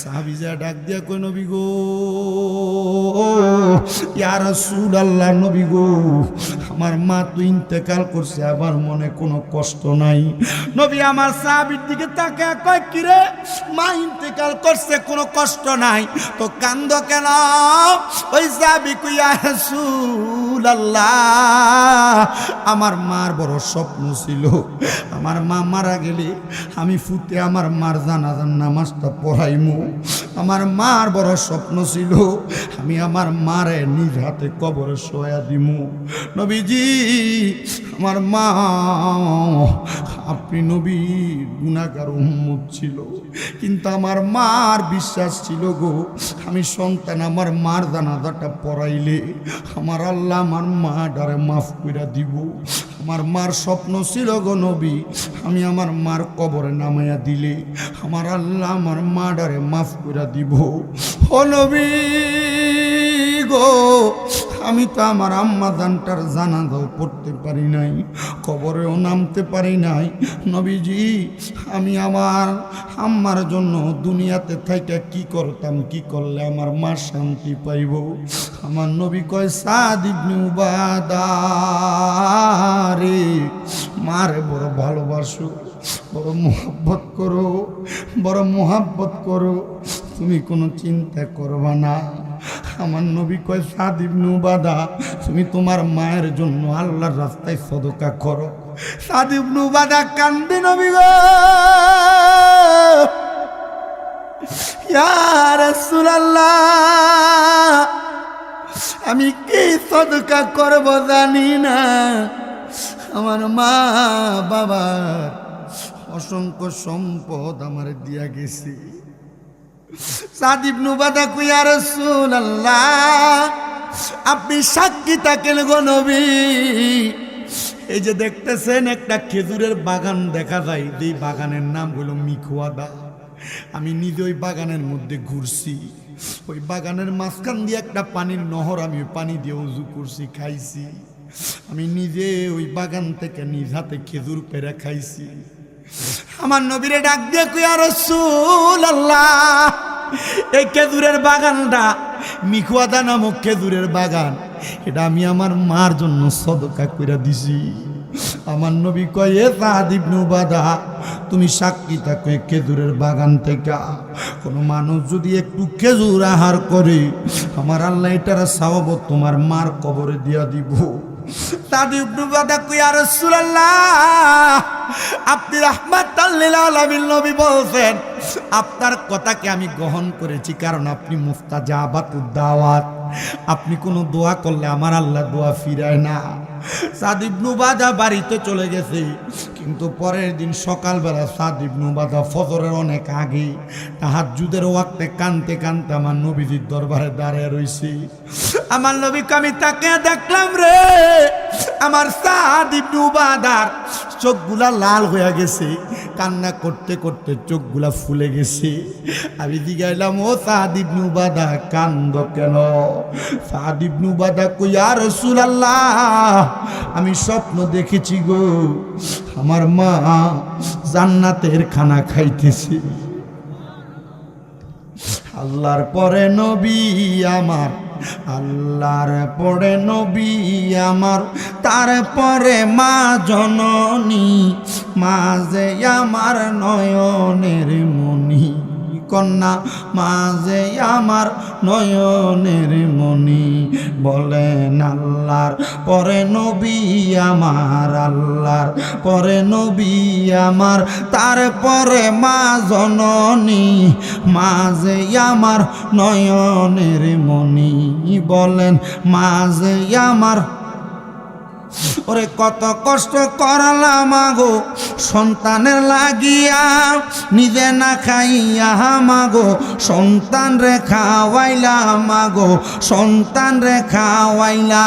সাহাবী যা ডাক দিয়া কই নবী গো ইয়া রাসূলুল্লাহ, নবী গো আমার মা তো ইন্তেকাল করছে, আমার মনে কোনো কষ্ট নাই। নবী আমার সাহাবীর দিকে তাকায় কয় কি রে, মা ইন্তেকাল করছে কোনো কষ্ট নাই তো কান্দ কেন? ওই সাহাবী কই ইয়া রাসূলুল্লাহ, আমার মার বড় স্বপ্ন ছিল আমার মা মারা গেলে আমি ফুটে আমার মার জানাজার নামাজটা পড়াইমু। আমার মার বড় স্বপ্ন ছিল আমি আমার মারে নিজ হাতে কবরে শোয়া দিমু। নবীজি আমার মা, আপনি নবী গুনাহগার উম্মত ছিল, কিন্তু আমার মার বিশ্বাস ছিল গো আমি সন্তান আমার মার জানাজাটা পড়াইলে আমার আল্লাহ আমার মা ডারে মাফ কইরা দিব। আমার মার স্বপ্ন ছিল গো নবী আমি আমার মার কবরে নামাইয়া দিলে আমার আল্লাহ আমার মা ডারে মাফ কইরা দিব। ও নবী গো, আমি তো আমার আম্মা জানটার জানাজাও পড়তে পারি নাই, কবরেও নামতে পারি নাই। নবীজি আমি আমার আম্মার জন্য দুনিয়াতে থাইকা কি করতাম, কি করলে আমার মা শান্তি পাইব? আমার নবী কয় সাদ ইবনে উবাদা রে, মারে বড় ভালোবাসো, বড় মোহাব্বত করো, বড় মোহাব্বত করো, তুমি কোনো চিন্তা করবা না। আমার নবী কয় সাদ ইবনে উবাদা, তুমি তোমার মায়ের জন্য আল্লাহর রাস্তায় সদকা করো। সাদ ইবনে উবাদা কান্দে, নবী গো ইয়া রাসূলুল্লাহ, আমি কি সদকা করব জানি না, আমার মা বাবার অসংখ্য সম্পদ আমার দিয়া গেছে। সাদ ইবনে উবাদা কই ইয়া রাসূলুল্লাহ, আপনি সাক্ষী থাকেন গো নবী, এই যে দেখতেছেন একটা খেজুরের বাগান দেখা যায়, এই বাগানের নাম হলো মিখওয়াদা। আমি নিজে ওই বাগানের মধ্যে ঘুরছি, ওই বাগানের মাঝখান দিয়ে একটা পানির নহর, আমি ওই পানি দিয়ে উজু করছি, খাইছি। আমি নিজে ওই বাগান থেকে নিজ হাতে খেজুর পেড়ে খাইছি। আমার নবীরে ডাক দিয়ে কই ইয়া রাসূলুল্লাহ, এই খেজুরের বাগানটা মিখওয়াদা নামক খেজুরের বাগান, এটা আমি আমার মার জন্য সদকা কইরা দিছি। আমার নবী কয় এ সাদ ইবনে উবাদা, তুমি সাক্ষী থাকো খেজুরের বাগান থেকে কোনো মানুষ যদি একটু খেজুর আহার করে আমার আল্লাহ এটার সওয়াব তোমার মার কবরে দিয়া দিব। সাদ ইবনে উবাদা কই ইয়া রাসূলুল্লাহ, আপনি রাহমাতাল লিল আলামিন নবী বলছেন, আপনার কথাকে আমি গ্রহণ করেছি, কারণ আপনি মুস্তাজাবাতুদ দাওয়াত, আপনি কোনো দোয়া করলে আমার আল্লাহ দোয়া ফিরায় না। সাদ ইবনে উবাদা বাড়িতে চলে গেছে, কিন্তু পরের দিন সকালবেলা সাদ ইবনে উবাদা ফজরের অনেক আগে তাহাজ্জুদের ওয়াক্তে কানতে কানতে আমার নবীজির দরবারে দাঁড়িয়ে রইছে। আমার নবীকে আমি তাকে দেখলাম রে, আমার সাদ ইবনে উবাদার চোখগুলা লাল হয়ে গেছে, কান্না করতে করতে চোখগুলা ফুলে গেছে। আমি জিগাইলাম ও সাদ ইবনে উবাদা কান্দ কেন? সাদ ইবনে উবাদা কই ইয়া রাসূলুল্লাহ, আমি স্বপ্ন দেখেছি গো আমার মা জান্নাতের খানা খাইতেছে। আল্লাহর পরে নবী আমার, আল্লাহর পরে নবী আমার, তারপরে মা জননী, মা যে আমার নয়নের মণি, কন্যা মা যে আমার নয়নের মণি। বলেন আল্লাহর পরে নবী আমার, আল্লাহর পরে নবী আমার, তারপরে মা জননী, মা যে আমার নয়নের মণি। বলেন মা যে আমার, ওরে কত কষ্ট করলাম আগো সন্তানের লাগিয়া, নিজে না খাইয়া মাগো সন্তান রে খাওয়াইলাম, মাগো সন্তান রে খাওয়াইলা।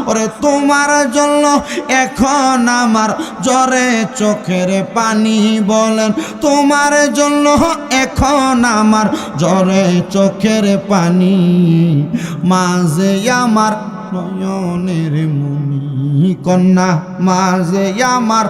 ওরে তোমার জন্য এখন আমার জ্বরে চোখের পানি। বলেন তোমার জন্য এখন আমার জ্বরে চোখের পানি। মাঝে আমার নয়নের মণি, কন্যা মাঝে আমার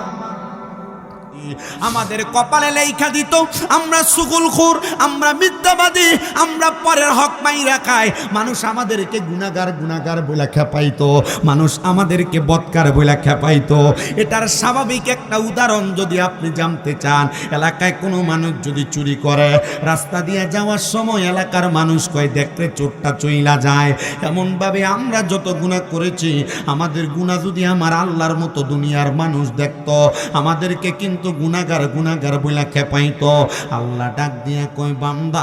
আমাদের কপালে লেখা দিত আমরা সুগুলখোর, আমরা মিথ্যাবাদী, আমরা পরের হক মাইরা খাই। মানুষ আমাদেরকে গুনাহগার গুনাহগার বলে খেপাইতো, মানুষ আমাদেরকে বদকার বলে খেপাইতো। এটার স্বাভাবিক একটা উদাহরণ যদি আপনি জানতে চান, এলাকায় কোনো মানুষ যদি চুরি করে, রাস্তা দিয়ে যাওয়ার সময় এলাকার মানুষ কয় দেখতে চোরটা চইলা যায়। এমনভাবে আমরা যত গুনাহ করেছি, আমাদের গুনাহ যদি আমার আল্লাহর মতো দুনিয়ার মানুষ দেখতো, আমাদেরকে কিন্তু গুনাহগার গুনাহগার বলে খেপাইতো। আল্লাহ ডাক দিয়ে কয় বান্দা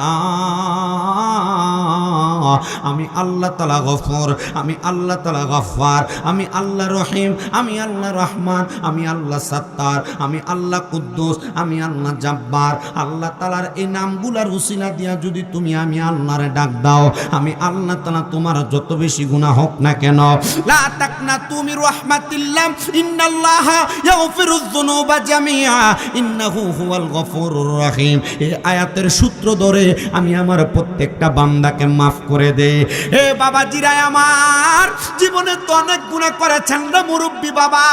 আমি আল্লাহ তাআলা গফুর, আমি আল্লাহ তাআলা গফফার, আমি আল্লাহ রহিম, আমি আল্লাহ রহমান, আমি আল্লাহ সাত্তার, আমি আল্লাহ কুদ্দুস, আমি আল্লাহ জাব্বার। আল্লাহ তাআলার এই নামগুলার উসিলা দিয়া যদি তুমি আমি আল্লাহরে ডাক দাও, আমি আল্লাহ তাআলা তোমার যত বেশি গুনাহ হোক না কেন, লা তাকনাতু মির রাহমাতিল্লাহ ইন্নাল্লাহা ইয়াগফিরুয যুনুবা জামিআ ইন্নাহু হুয়াল গফুরুর রহিম। এই আয়াতের সূত্র ধরে আমি আমার প্রত্যেকটা বান্দাকে মাফ করে দেই। হে বাবাজিরা আমার, জীবনে তো অনেক গুনাহ করেছেন রে মুরব্বী বাবা।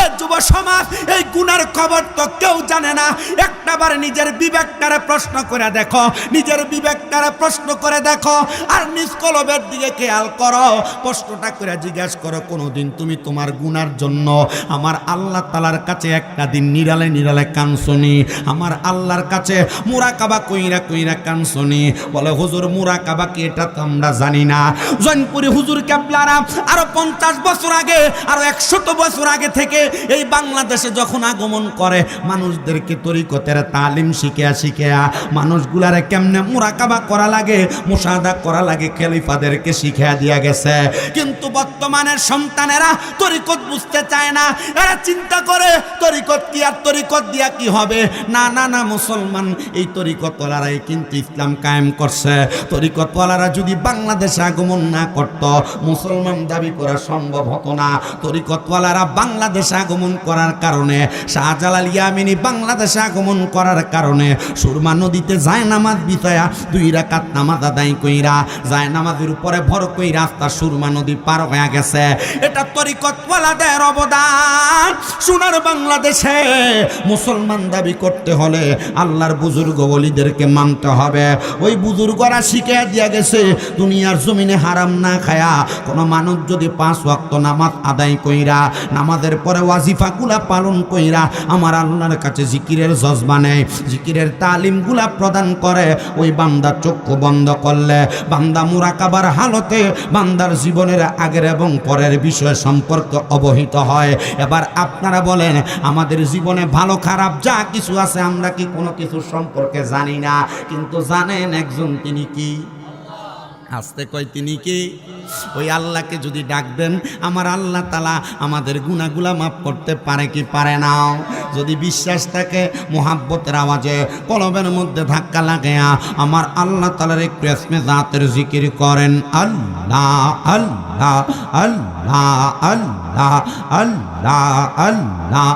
এ যুব সমাজ, এই গুনার খবর তো কেউ জানে না। একটাবার নিজের বিবেকটারে প্রশ্ন করে দেখো, নিজের বিবেকটারে প্রশ্ন করে দেখো, আর নিজ কলবের দিকে খেয়াল করো। প্রশ্নটা করে জিজ্ঞাসা করো, কোনোদিন তুমি তোমার গুনার জন্য আমার আল্লাহ তাআলার কাছে একটা দিন নিরালে নিরালে কানসনি? আমার আল্লাহর কাছে মুরাকাবা কইরা কইরা কানসনি? বলে হুজুর মুরাকাবা কি এটা তো আমরা জানি না। জৈনপুরি হুজুর কেবলারা আরো 50 বছর আগে, আরো 100 বছর আগে থেকে এই বাংলাদেশে যখন আগমন করে, মানুষদেরকে তরিকতের তালিম শিখিয়া মানুষগুলারে কেমনে মুরাকাবা করা লাগে, মুশাহাদা করা লাগে, খলিফাদেরকে শিখিয়ে দিয়া গেছে। কিন্তু বর্তমানের সন্তানেরা তরিকত বুঝতে চায় না। এরা চিন্তা করে তরিকত কি, আর তরিকত দিয়া কি হবে? না না না, মুসলমান এই তরিকতওয়ালারাই কিন্তু ইসলাম কায়েম করছে। তরিকতওয়ালারা যদি বাংলাদেশে আগমন না করত, মুসলমান দাবি করা সম্ভব হতো না। তরিকতওয়ালারা বাংলাদেশে আগমন করার কারণে, শাহজালাল ইয়ামিনী বাংলাদেশে আগমন করার কারণে সুরমা নদীতে যায় নামাজ বিছায়া 2 রাকাত নামাজ আদায় কইরা, যায় নামাজের উপরে ভর কইরা রাস্তা সুরমা নদী পার হয়ে গেছে। এটা তরিকতওয়ালাদের অবদান। সোনার বাংলাদেশে মুসলমান দাবি করতে হলে আল্লাহর বুজুর্গ ওলিদেরকে মানতে হবে। ওই বুজুর্গরা শিখিয়ে দিয়া গেছে, দুনিয়ার জমিনে হারাম না খায়া কোনো মানুষ যদি 5 ওয়াক্ত নামাজ আদায় কইরা, নামাজের পরে ওয়াজিফাগুলা পালন কইরা আমার আল্লাহর কাছে জিকিরের জজবা নেয়, জিকিরের তালিমগুলা প্রদান করে, ওই বান্দা চক্ষু বন্ধ করলে, বান্দা মুরাকাবার হালতে বান্দার জীবনের আগের এবং পরের বিষয় সম্পর্কে অবহিত হয়। এবার আপনারা বলেন, আমাদের জীবনে ভালো খারাপ যা কিছু আছে, আমরা কি কোনো কিছু সম্পর্কে জানি না? কিন্তু জানেন একজন, তিনি কি? আসতে কয় তিনি কি? ওই আল্লাহকে যদি ডাক দেন, আমার আল্লাহ তাআলা আমাদের গুনাহগুলা মাফ করতে পারে কি পারে না? যদি বিশ্বাস থাকে, মুহাব্বতের আওয়াজে কলবের মধ্যে ধাক্কা লাগায়া আমার আল্লাহ তাআলার একটু ইসমে জাতের জিকির করেন, আল্লাহ আল্লাহ আল্লাহ আল্লাহ আল্লাহ আল্লাহ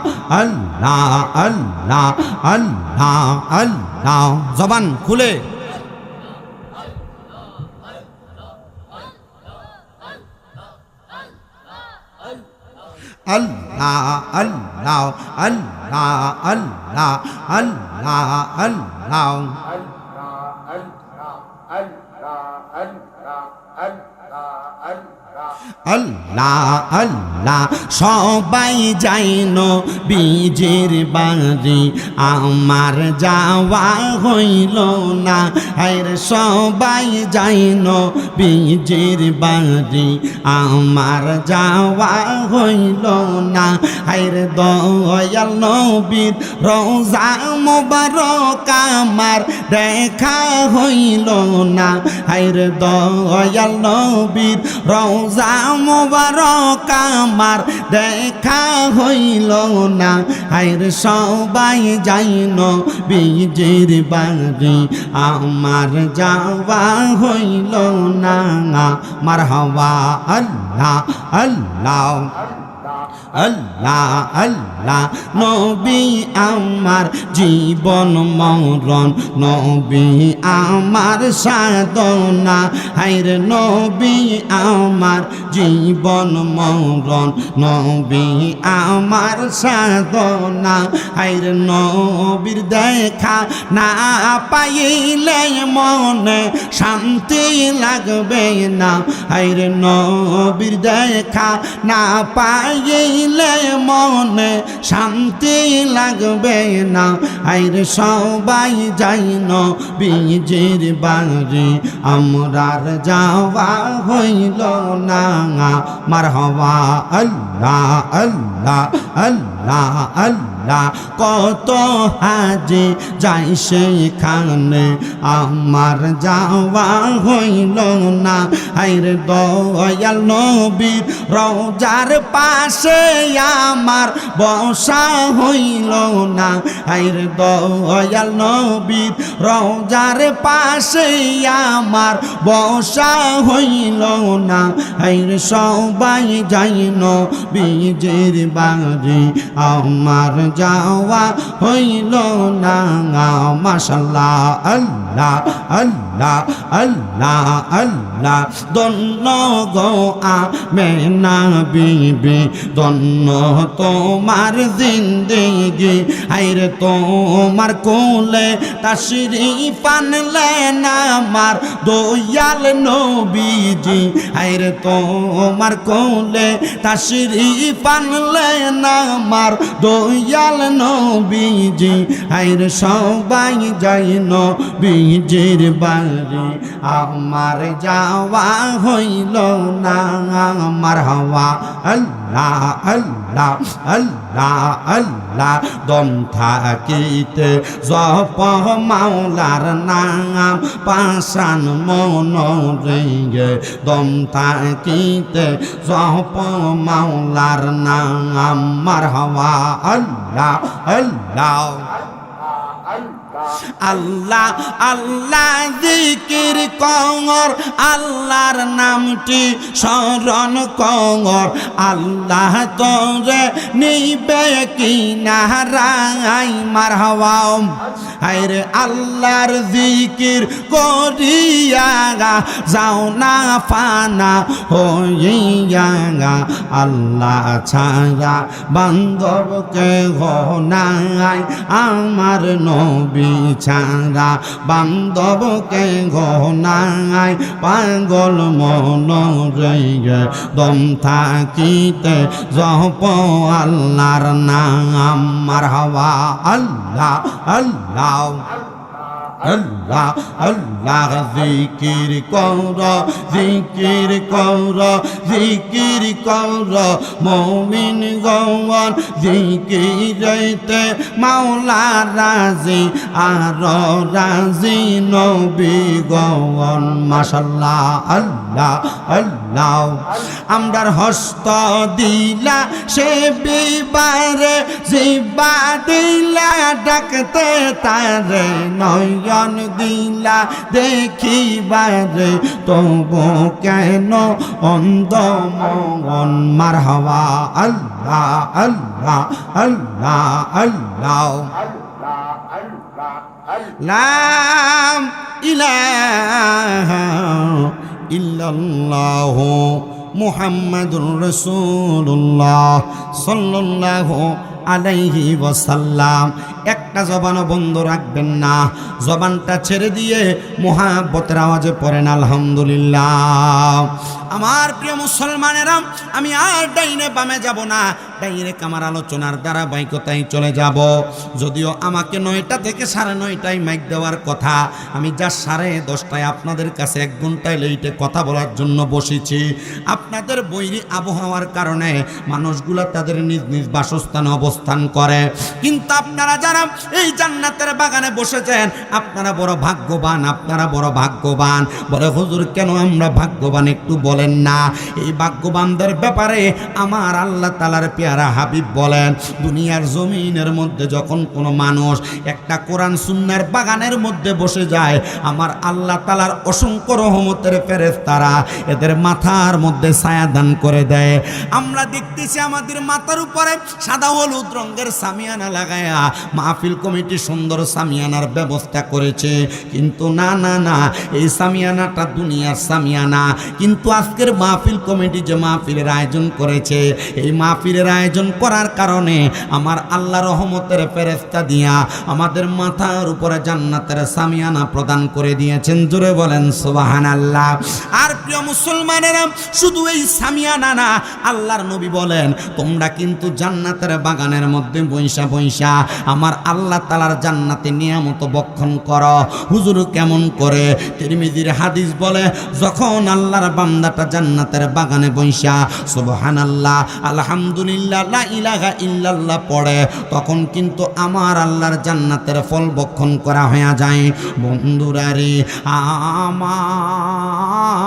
আল্লাহ আল্লাহ আল্লাহ আল্লাহ, জবান খুলে আল্লাহ আল্লাহ আল্লাহ আল্লাহ আল্লাহ আল্লাহ আল্লাহ আল্লাহ। সবাই যাইন বীজের বাড়ি, আমার যাওয়া হইল না। আর সবাই যাইন বীজের বাড়ি, আমার যাওয়া হইল না। আর দয়াল নবীর রওজা মোবারক আমার দেখা হইল না। আর দয়াল নবীর রওজা মোবারক আমার দেখা হইল না। আর সবাই যাইন বীজের বাড়ি, আমার যাওয়া হইল না। মারহাবা আল্লাহ আল্লাহ আল্লাহ আল্লাহ নবী আমার জীবন মরণ নবী আমার সাধনা হায়রে নবী আমার জীবন মরণ নবী আমার সাধনা হায়রে নবীর দেখা না পাইলে মনে শান্তি লাগবে না হায়রে নবীর দেখা না পাইলে মনে শান্তি লাগবে না হায়রে সবাই যাই নবীজির বাড়ি আমরার যাওয়া হইল না মারহাবা আল্লাহ আল্লাহ আল্লাহ আল্লাহ কত হাজি যাই সেখানে আমার যাওয়া হইল না হায়রে দয়াল নবীর রওজার পাশে আমার বসা হইল না হায়রে দয়াল নবীর রওজার পাশে আমার বসা হইল না হায়রে সবাই যাই নবীজির বাড়ি আমার যাওয়া হইল না মাশাআল্লাহ আল্লাহ আল্লাহ আল্লাহ আল্লাহ দন্ন গো আমেনা বিবি দন্ন তোমার জিন্দেগি হায়রে তোমার কোলে তাশরীফ আনলেন আমার দয়াল নবীজি হায়রে তোমার কোলে তাশরীফ আনলেন আমার দয়াল নবীজি হায়রে সবাই যাই নবীজির বাড়ি আমার যাওয়া হইল না মারহাবা আল্লাহ আল্লাহ আল্লাহ আল্লাহ দম থাকিতে জপ মাওলার নাম পাশান মন রে দম থাকিতে জপ মাওলার নাম মারহাবা আল্লাহ আল্লাহ আল্লাহ আল্লাহ জিকির কর আল্লাহর নামটি স্মরণ কর আল্লাহ তোরে নিবে কি নারাই মারহাবা হায়রে আল্লাহর জিকির করিয়া যাও না ফানা হইয়া আল্লাহ ছাড়া বান্ধবকে নাই আমার নবী ছাড়া বান্ধবকে নাই পাগল মন রে দম থাকিতে জপ আল্লাহর নাম মারহাবা আল্লাহ আল্লাহ আল্লাহ আল্লাহ জিকির কর জিকির কর জিকির কর মুমিন গওয়ান জিকিরতে মাওলা রাজি আর রাজি নবী গওয়ান মাশাআল্লাহ আল্লাহ আল্লাহ আমরার হস্ত দিলা সে বিবারে জিবা দিলা ডাকতে তারে নয়ন দিলা দেখিবারে তবু কেন অন্ধ মন মারহাবা আল্লাহ আল্লাহ আল্লাহ আল্লাহ লা ইলাহা ইল্লাল্লাহু মুহাম্মাদুর রাসূলুল্লাহ সাল্লাল্লাহু আলাইহি ওয়াসাল্লাম একটা জবানও বন্ধ রাখবেন না জবানটা ছেড়ে দিয়ে মুহাব্বতের আওয়াজে পড়েন আলহামদুলিল্লাহ আমার প্রিয় মুসলমানেরা আমি আর ডাইনে বামে যাব না ডাইরেক্ট আমার আলোচনার ধারাবাহিকতায় চলে যাব যদিও আমাকে 9টা থেকে 9:30টায় মাইক দেওয়ার কথা আমি যা 10:30টায় আপনাদের কাছে 1 ঘন্টায় লেটে কথা বলার জন্য বসেছি আপনাদের বৈরী আবহাওয়ার কারণে মানুষগুলা তাদের নিজ নিজ বাসস্থানে অবস্থান করে কিন্তু আপনারা যারা এই জান্নাতের বাগানে বসেছেন আপনারা বড় ভাগ্যবান বলে হুজুর কেন আমরা ভাগ্যবান একটু বলেন বলেন না? এই ভাগ্যবানদের ব্যাপারে আমার আল্লাহ তাআলার পেয়ারা হাবিব বলেন, দুনিয়ার জমিনের মধ্যে যখন কোনো মানুষ একটা কোরআন সুন্নাহর বাগানের মধ্যে বসে যায়, আমার আল্লাহ তাআলার অসংখ্য রহমতের ফেরেশতারা এদের মাথার মধ্যে ছায়া দান করে দেয়। আমরা দেখতেছি আমাদের মাথার উপরে সাদা হলুদ রঙের সামিয়ানা লাগায়া মাহফিল কমিটি সুন্দর সামিয়ানার ব্যবস্থা করেছে, কিন্তু না না না, এই সামিয়ানাটা দুনিয়ার সামিয়ানা। কিন্তু আজকের মাহফিল কমিটি যে মাহফিলের আয়োজন করেছে, এই মাহফিলের আয়োজন করার কারণে আমার আল্লাহ রহমতের ফেরেশতা দিয়া আমাদের মাথার উপরে জান্নাতের সামিয়ানা প্রদান করে দিয়েছেন। জোরে বলেন সুবহানাল্লাহ। আর প্রিয় মুসলমানেরা, শুধু এই সামিয়ানা না, আল্লাহর নবী বলেন তোমরা কিন্তু জান্নাতের বাগানের মধ্যে বৈশা বৈশা আমার আল্লাহ তাআলার জান্নাতে নিয়ামত বক্ষণ করো। হুজুর কেমন করে? তিরমিজির হাদিস বলে, যখন আল্লাহর বান্দাটা জান্নাতের বাগানে বৈশা সুবহানাল্লাহ, আলহামদুলিল্লাহ, লা ইলাহা ইল্লাল্লাহ পড়ে, তখন কিন্তু আমার আল্লাহর জান্নাতের ফল বক্ষণ করা হয়ে যায়। বন্ধুরা রে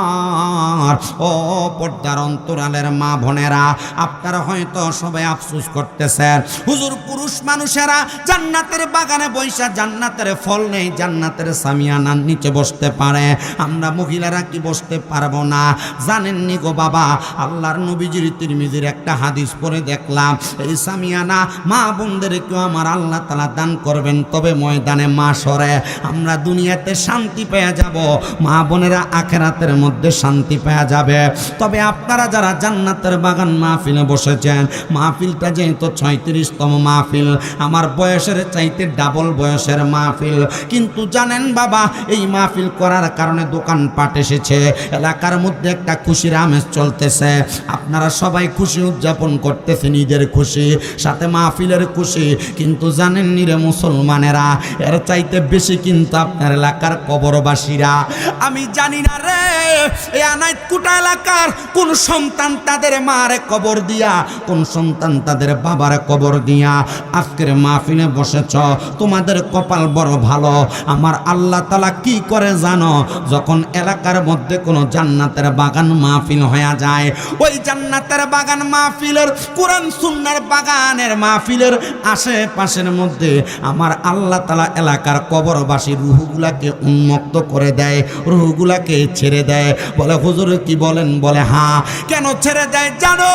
আমার, ও পর্দার অন্তরালের মা বোনেরা, আপনারা হয়তো সবাই আফসোস করতেছেন, হুজুর পুরুষ মানুষেরা জান্নাতের বাগানে বৈশা জান্নাতের ফল নেই, জান্নাতের সামিয়ানার নিচে বসতে পারে, আমরা মহিলারা কি বসতে পারবো না? জানেননি গো বাবা, আল্লাহর নবীজির তিরমিজির একটা হাদিস পড়ে দেখলাম, এই সামিয়ানা মা বোনদেরকেও আমার আল্লাহ তাআলা দান করবেন, তবে ময়দানে মাশরে আমরা দুনিয়াতে শান্তি পেয়ে যাব, মা বোনেরা আখিরাতের মধ্যে শান্তি পেয়ে যাবে। তবে আপনারা যারা জান্নাতের বাগান মাহফিলে বসেছেন, মাহফিলটা যেহেতু 36তম মাহফিল, আমার বয়সের চাইতে ডাবল বয়সের মাহফিল, কিন্তু জানেন বাবা, এই মাহফিল করার কারণে দোকানপাট এসেছে, এলাকার মধ্যে একটা খুশির আমেজ চলতেছে, আপনারা সবাই খুশি উদযাপন করতেছেন, ঈদের খুশি, সাথে মাহফিলের খুশি। কিন্তু জানেন নি রে মুসলমানেরা, এর চাইতে বেশি কিন্তু আপনার এলাকার কবরবাসীরা। আমি জানি না রে, এই আনাইতকুটা এলাকার কোন সন্তান তাদের মারে কবর দিয়া, কোন সন্তান তাদের বাবার কবর দিয়া আজকের মাহফিলে বসেছ, তোমাদের কপাল বড় ভালো। আমার আল্লাহ তাআলা কি করে জানো? যখন এলাকার মধ্যে কোনো জান্নাতের বাগান মাহফিল হয়ে যায়, ওই জান্নাতের বাগান মাহফিলের, কোরআন সুন্নাহর বাগানের মাহফিলের আশেপাশের মধ্যে আমার আল্লাহ তাআলা এলাকার কবরবাসী রূহগুলাকে উন্মুক্ত করে দেয়, রূহগুলাকে ছেড়ে দেয়। বলে হুজুর কি বলেন? বলে হ্যাঁ। কেন ছেড়ে দেয় জানো?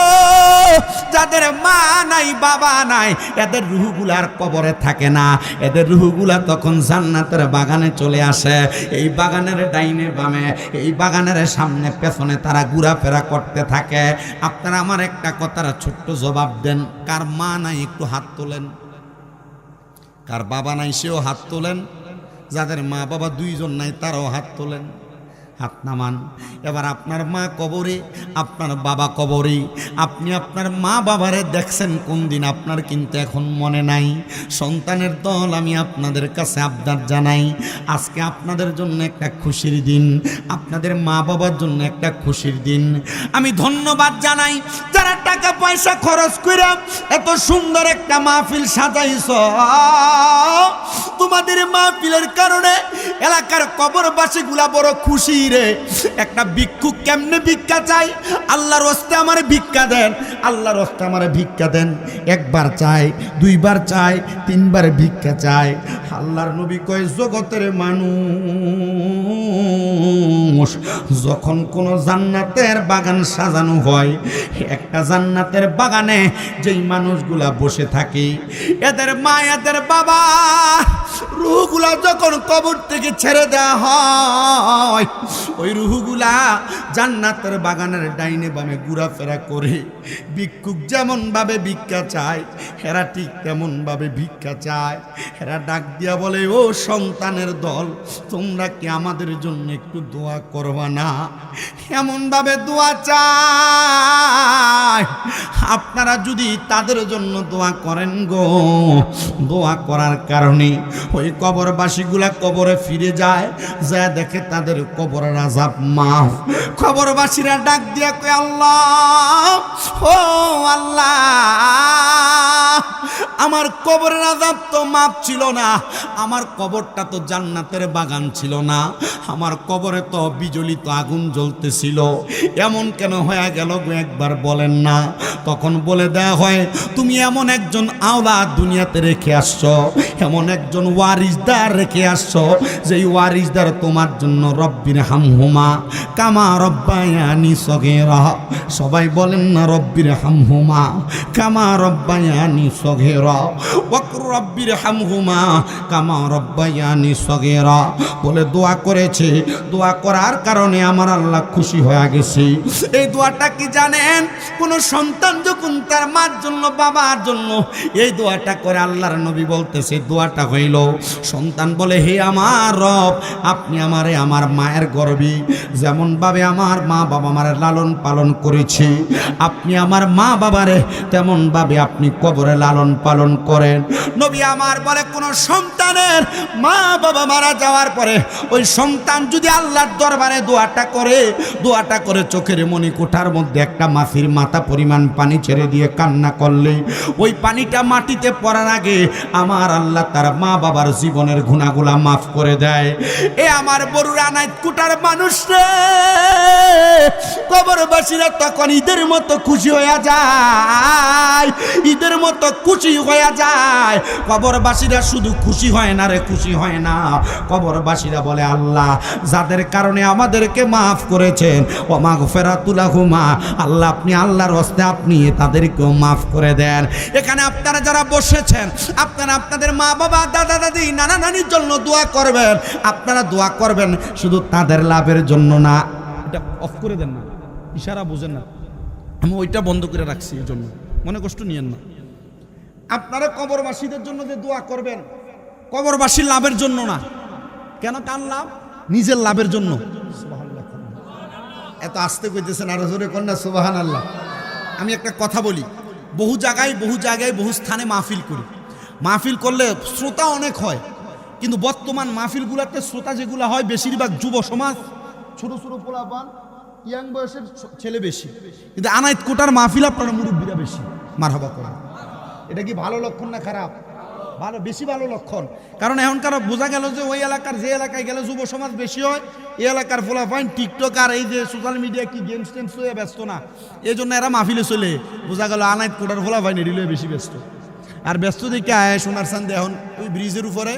যাদের মা নাই বাবা নাই, এদের রূহগুলার কবরে থাকে না, এদের রূহগুলা তখন জান্নাতের বাগানে চলে আসে। এই বাগানের ডাইনে বামে, এই বাগানের সামনে পেছনে তারা ঘোরাফেরা করতে থাকে। আপনারা আমার একটা কথার ছোট্ট জবাব দেন, কার মা নাই একটু হাত তোলেন, কার বাবা নাই সেও হাত তোলেন, যাদের মা বাবা দুইজন নাই তারাও হাত তোলেন, হাত নামান। এবার আপনার মা কবরে, আপনার বাবা কবরে, আপনি আপনার মা বাবারে দেখছেন কোন দিন আপনার কিন্তু এখন মনে নাই। সন্তানের দল, আমি আপনাদের কাছে আবদার জানাই, আজকে আপনাদের জন্য একটা খুশির দিন, আপনাদের মা বাবার জন্য একটা খুশির দিন। আমি ধন্যবাদ জানাই যারা টাকা পয়সা খরচ করে এত সুন্দর একটা মাহফিল সাজাইছ। তোমাদের মাহফিলের কারণে এলাকার কবরবাসীগুলা বড় খুশি রে। একটা ভিক্ষুক কেমনে ভিক্ষা চাই? আল্লাহর হস্তে আমারে ভিক্ষা দেন, আল্লাহর হস্তে আমারে ভিক্ষা দেন। একবার চাই, দুইবার চাই, তিনবার ভিক্ষা চাই। আল্লাহর নবী কয়, জগতের মানুষ যখন কোন জান্নাতের বাগান সাজানো হয়, একটা জান্নাতের বাগানে যেই মানুষগুলা বসে থাকে, এদের মা এদের বাবা রূহগুলা যখন কবর থেকে ছেড়ে দেওয়া হয়, ওই রূহগুলা জান্নাতের বাগানের ডাইনে বামে ঘোরাফেরা করে। ভিক্ষুক যেমন ভাবে ভিক্ষা চায়, এরা ঠিক তেমন ভাবে ভিক্ষা চায়। এরা ডাক দিয়া বলে, ও সন্তানের দল, তোমরা কি আমাদের জন্য একটু দোয়া করবা না? এমন ভাবে দোয়া চায়। আপনারা যদি তাদের জন্য দোয়া করেন গো, দোয়া করার কারণে ওই কবরবাসীগুলা কবরে ফিরে যায়, যা দেখে তাদের কবরের আযাব মাফ। কবরবাসীরা ডাক দিয়া কয়, আল্লাহ, ও আল্লাহ, আমার কবরের আযাব তো মাপ ছিল না, আমার কবরটা তো জান্নাতের বাগান ছিল না, আমার কবরে তো বিজলিত আগুন জ্বলতেছিল, এমন কেন হয়ে গেল গো একবার বলেন না? তখন বলে দেয়া হয়, তুমি এমন একজন আওলাদ দুনিয়াতে রেখে আসছো, এমন একজন ওয়ারিসদার রেখে আসছো, যেই ওয়ারিসদার তোমার জন্য রব্বির হামহুমা কামা রব্বায়ানি সগীরা। সবাই বলেন না রব্বির হামহুমা কামা রব্বায়ানি সগীরা, ওয়াকুর রব্বির হামহুমা কামা রব্বায়ানি সগীরা বলে দোয়া করেছে। দোয়া করার কারণে আমার আল্লাহ খুশি হয়ে গেছে। এই দোয়াটা কি জানেন? কোন সন্তান যখন তার মার জন্য বাবার জন্য এই দোয়াটা করে, আল্লাহর নবী বলতেছে দোয়াটা হইল, সন্তান বলে হে আমার রব, আপনি আমারে আমার মায়ের গর্ভে যেমন ভাবে আমার মা বাবা আমার লালন পালন করেছে, আপনি আমার মা বাবারে তেমন ভাবে আপনি কবরে লালন পালন করেন। নবী আমার বলে কোন সন্তানের মা বাবা মারা যাওয়ার পরে ওই সন্তান যদি আল্লাহর দরবারে দোয়াটা করে চোখের মনি কোঠার মধ্যে একটা মাছির মাথা পরিমাণ পানি ছেড়ে দিয়ে কান্না করলে, ওই পানিটা মাটিতে পড়ার আগে আমার আল্লাহ তার মা বাবার জীবনের গুনাহগুলা মাফ করে দেয়। এ আমার বরুড়া নাইত কোঠার মানুষ রে, কবরবাসীরা তখন ঈদের মতো খুশি হয়ে যায়, ঈদের মতো খুশি হয়ে যায়। কবরবাসীরা শুধু খুশি হয় না রে, খুশি হয় না, কবরবাসীরা বলে আল্লাহ যাদের কারণে আমাদেরকে মাফ করেছেন ওয়া মাগফিরাতুল লাহুমা, আল্লাহ আপনি আল্লাহর হস্তে আপনি তাদেরকেও মাফ করে দেন। এখানে আপনারা যারা বসেছেন, আপনারা আপনাদের মা বাবা দাদা দাদি নানা নানির জন্য দোয়া করবেন। আপনারা দোয়া করবেন শুধু তাদের লাভের জন্য না। এটা অফ করে দেন না, ইশারা বুঝেন না, আমি ওইটা বন্ধ করে রাখছি, এই জন্য মনে কষ্ট নিয়েন না। আপনারা কবরবাসীদের জন্য যে দোয়া করবেন, কবরবাসীর লাভের জন্য না। কেন? কার লাভ? নিজের লাভের জন্য। এত আস্তে কইতেছেন, আরো জোরে কর না সুবহানাল্লাহ। আমি একটা কথা বলি, বহু জায়গায় বহু স্থানে মাহফিল করি। মাহফিল করলে শ্রোতা অনেক হয়, কিন্তু বর্তমান মাহফিলগুলোতে শ্রোতা যেগুলো হয় বেশিরভাগ যুব সমাজ, ছোট ছোট পোলাপান, ইয়াং বয়সের ছেলে বেশি, কিন্তু আনাইত কোটার মাহফিল আপনারা মুরব্বীরা বেশি। মারহাবা করেন। এটা কি ভালো লক্ষণ না খারাপ? ভালো, বেশি ভালো লক্ষণ। কারণ এখনকার বোঝা গেল যে ওই এলাকার যে এলাকায় গেলে যুব সমাজ বেশি হয়, এই এলাকার পোলাপাইন টিকটক আর এই যে সোশ্যাল মিডিয়া কি গেমস টেমস হয়ে ব্যস্ত না, এই জন্য এরা মাহফিলে চলে। বোঝা গেল আনাইত কোটার পোলাপাইন এরিলে বেশি ব্যস্ত। আর ব্যস্ত দেখে আয় সোনার চান্দে এখন ওই ব্রিজের উপরে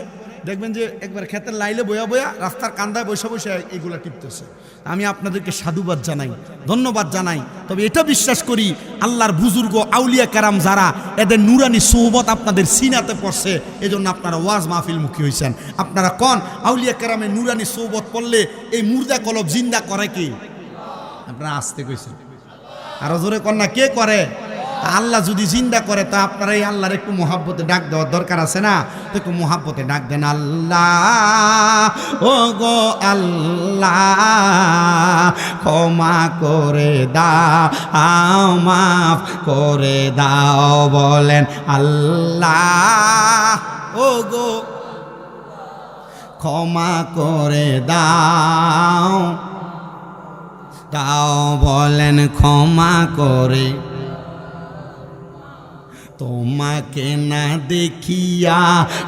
দেখবেন যে একবার ক্ষেতের লাইলে বয়া রাস্তার কান্দায় বসে এইগুলা টিপতেছে। আমি আপনাদেরকে সাধুবাদ জানাই, ধন্যবাদ জানাই। তবে এটা বিশ্বাস করি আল্লাহর বুজুর্গ আউলিয়া কারাম যারা, এদের নুরানি সোহবত আপনাদের সিনাতে পড়ছে, এজন্য আপনারা ওয়াজ মাহফিল মুখী হয়েছেন। আপনারা কোন আউলিয়া কারামের নুরানি সোহবত পড়লে এই মুর্দা কলব জিন্দা করে কি? আপনারা আসতে কইছেন, আরো জোরে কন না, কে করে? আল্লাহ যদি জিন্দা করে তা আপনারা এই আল্লাহর একটু মোহাব্বতে ডাক দেওয়ার দরকার আছে না? তো একটু মোহাব্বতে ডাক দেন, আল্লাহ ও গো আল্লাহ ক্ষমা করে দাও, মাফ করে দাও, বলেন আল্লাহ ও গো ক্ষমা করে দাও, বলেন ক্ষমা করে। তোমাকে না দেখিয়া,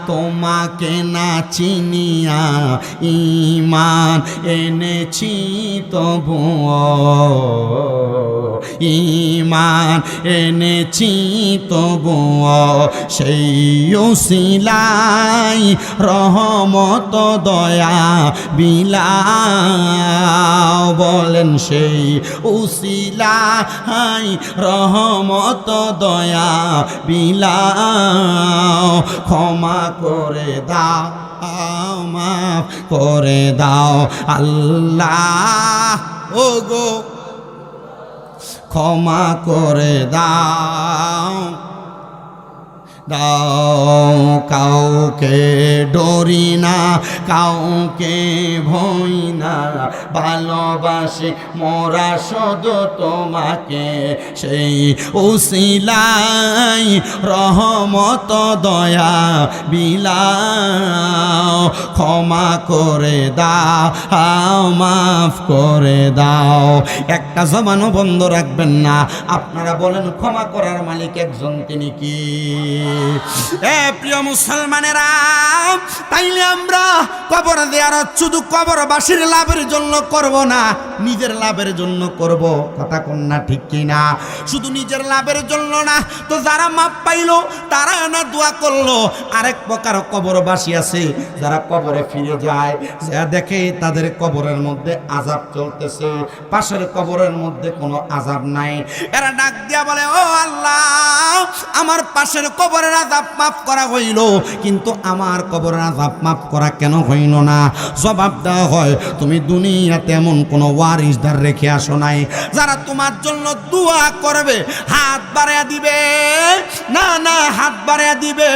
তোমাকে না চিনিয়া ঈমান এনেছি তবুও, ঈমান এনেছি তবুও, সেই উসিলাই রহমত দয়া বিলাও, বলেন সেই উসিলাই রহমত দয়া বিলাও, ক্ষমা করে দাও, মাফ করে দাও আল্লাহ ও গো ক্ষমা করে দাও, দাও, কাউকে ডরি না, কাউকে ভয় না, ভালোবাসি মোরা শুধু তোমাকে, সেই উসিলাই রহমত দয়া বিলাও, ক্ষমা করে দাও, মাফ করে দাও। একটা জবানও বন্ধ রাখবেন না। আপনারা বলেন ক্ষমা করার মালিক একজন, তিনি কি? প্রিয় মুসলমানেরা, তাইলে আমরা কবর জিয়ারত শুধু কবরবাসীর লাভের জন্য করব না, নিজের লাভের জন্য করব। কথা কোন না ঠিক কি না? শুধু নিজের লাভের জন্য না, তো যারা মাপ পাইলো তারা না দোয়া করলো। আরেক প্রকার কবরবাসী আছে যারা কবরে ফিরে যায়, যা দেখে তাদের কবরের মধ্যে আযাব চলতেছে, পাশের কবরের মধ্যে কোনো আযাব নাই। এরা ডাক দিয়া বলে, ও আল্লাহ, আমার পাশের কবরের আযাব মাফ করা হইল, কিন্তু আমার কবরের আযাব মাফ করা কেন হইল না? জবাব দেওয়া হয়, তুমি দুনিয়াতে এমন কোনো ওয়ারিসদার রেখে আসো নাই যারা তোমার জন্য দোয়া করবে, হাত বাড়াইয়া দিবে। না না, হাত বাড়াইয়া দিবে।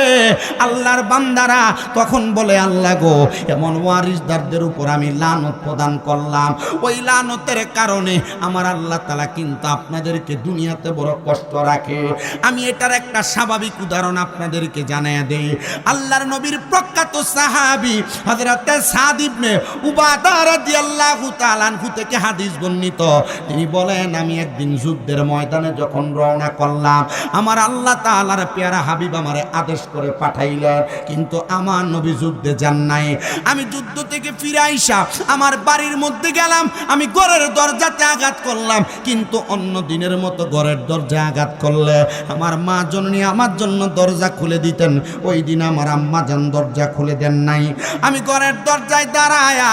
আল্লাহর বান্দারা তখন বলে, আল্লাহ গো, এমন ওয়ারিসদারদের উপর আমি লানত প্রদান করলাম, ওই লানতের কারণে আমার আল্লাহ তাআলা কিন্তু আপনাদেরকে দুনিয়াতে বড় কষ্ট রাখে। আমি এটার একটা স্বাভাবিক উদাহরণ আপনাদেরকে জানাইয়া দেই। আল্লাহর নবীর প্রখ্যাত সাহাবী হযরত সাদ ইবনে উবাদা রাদিয়াল্লাহু তাআলা আনহু থেকে হাদিস বর্ণিত। তিনি বলেন, আমি একদিন যুদ্ধের ময়দানে যখন রওনা করলাম, আমার আল্লাহ তাআলার পেয়ারা হাবিব আমারে আদেশ করে পাঠাইলেন, কিন্তু আমার নবী যুদ্ধে যান নাই। আমি যুদ্ধ থেকে ফিরে আইসা আমার বাড়ির মধ্যে গেলাম, আমি ঘরের দরজাতে আঘাত করলাম, কিন্তু অন্য দিনের মতো ঘরের দরজায় আঘাত করলে আমার মা জননী আমার জন্য দরজা খুলে দিতেন, ওই দিন আমার আম্মা জান দরজা খুলে দেন নাই। আমি ঘরের দরজায় দাঁড়ায়া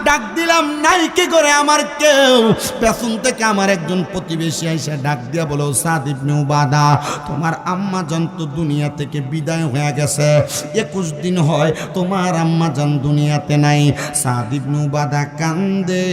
ডাক দিলাম, নাই কি করে আমার কেউ? পেছন থেকে আমার একজন প্রতিবেশী এসে ডাক দিয়া বলো, সাদ ইবনে উবাদা, তোমার আম্মা জান তো দুনিয়া থেকে বিদায় হয়ে গেছে, 21 দিন হয় তোমার আম্মা জান দুনিয়াতে নাই। সাদ ইবনে উবাদা কান্দে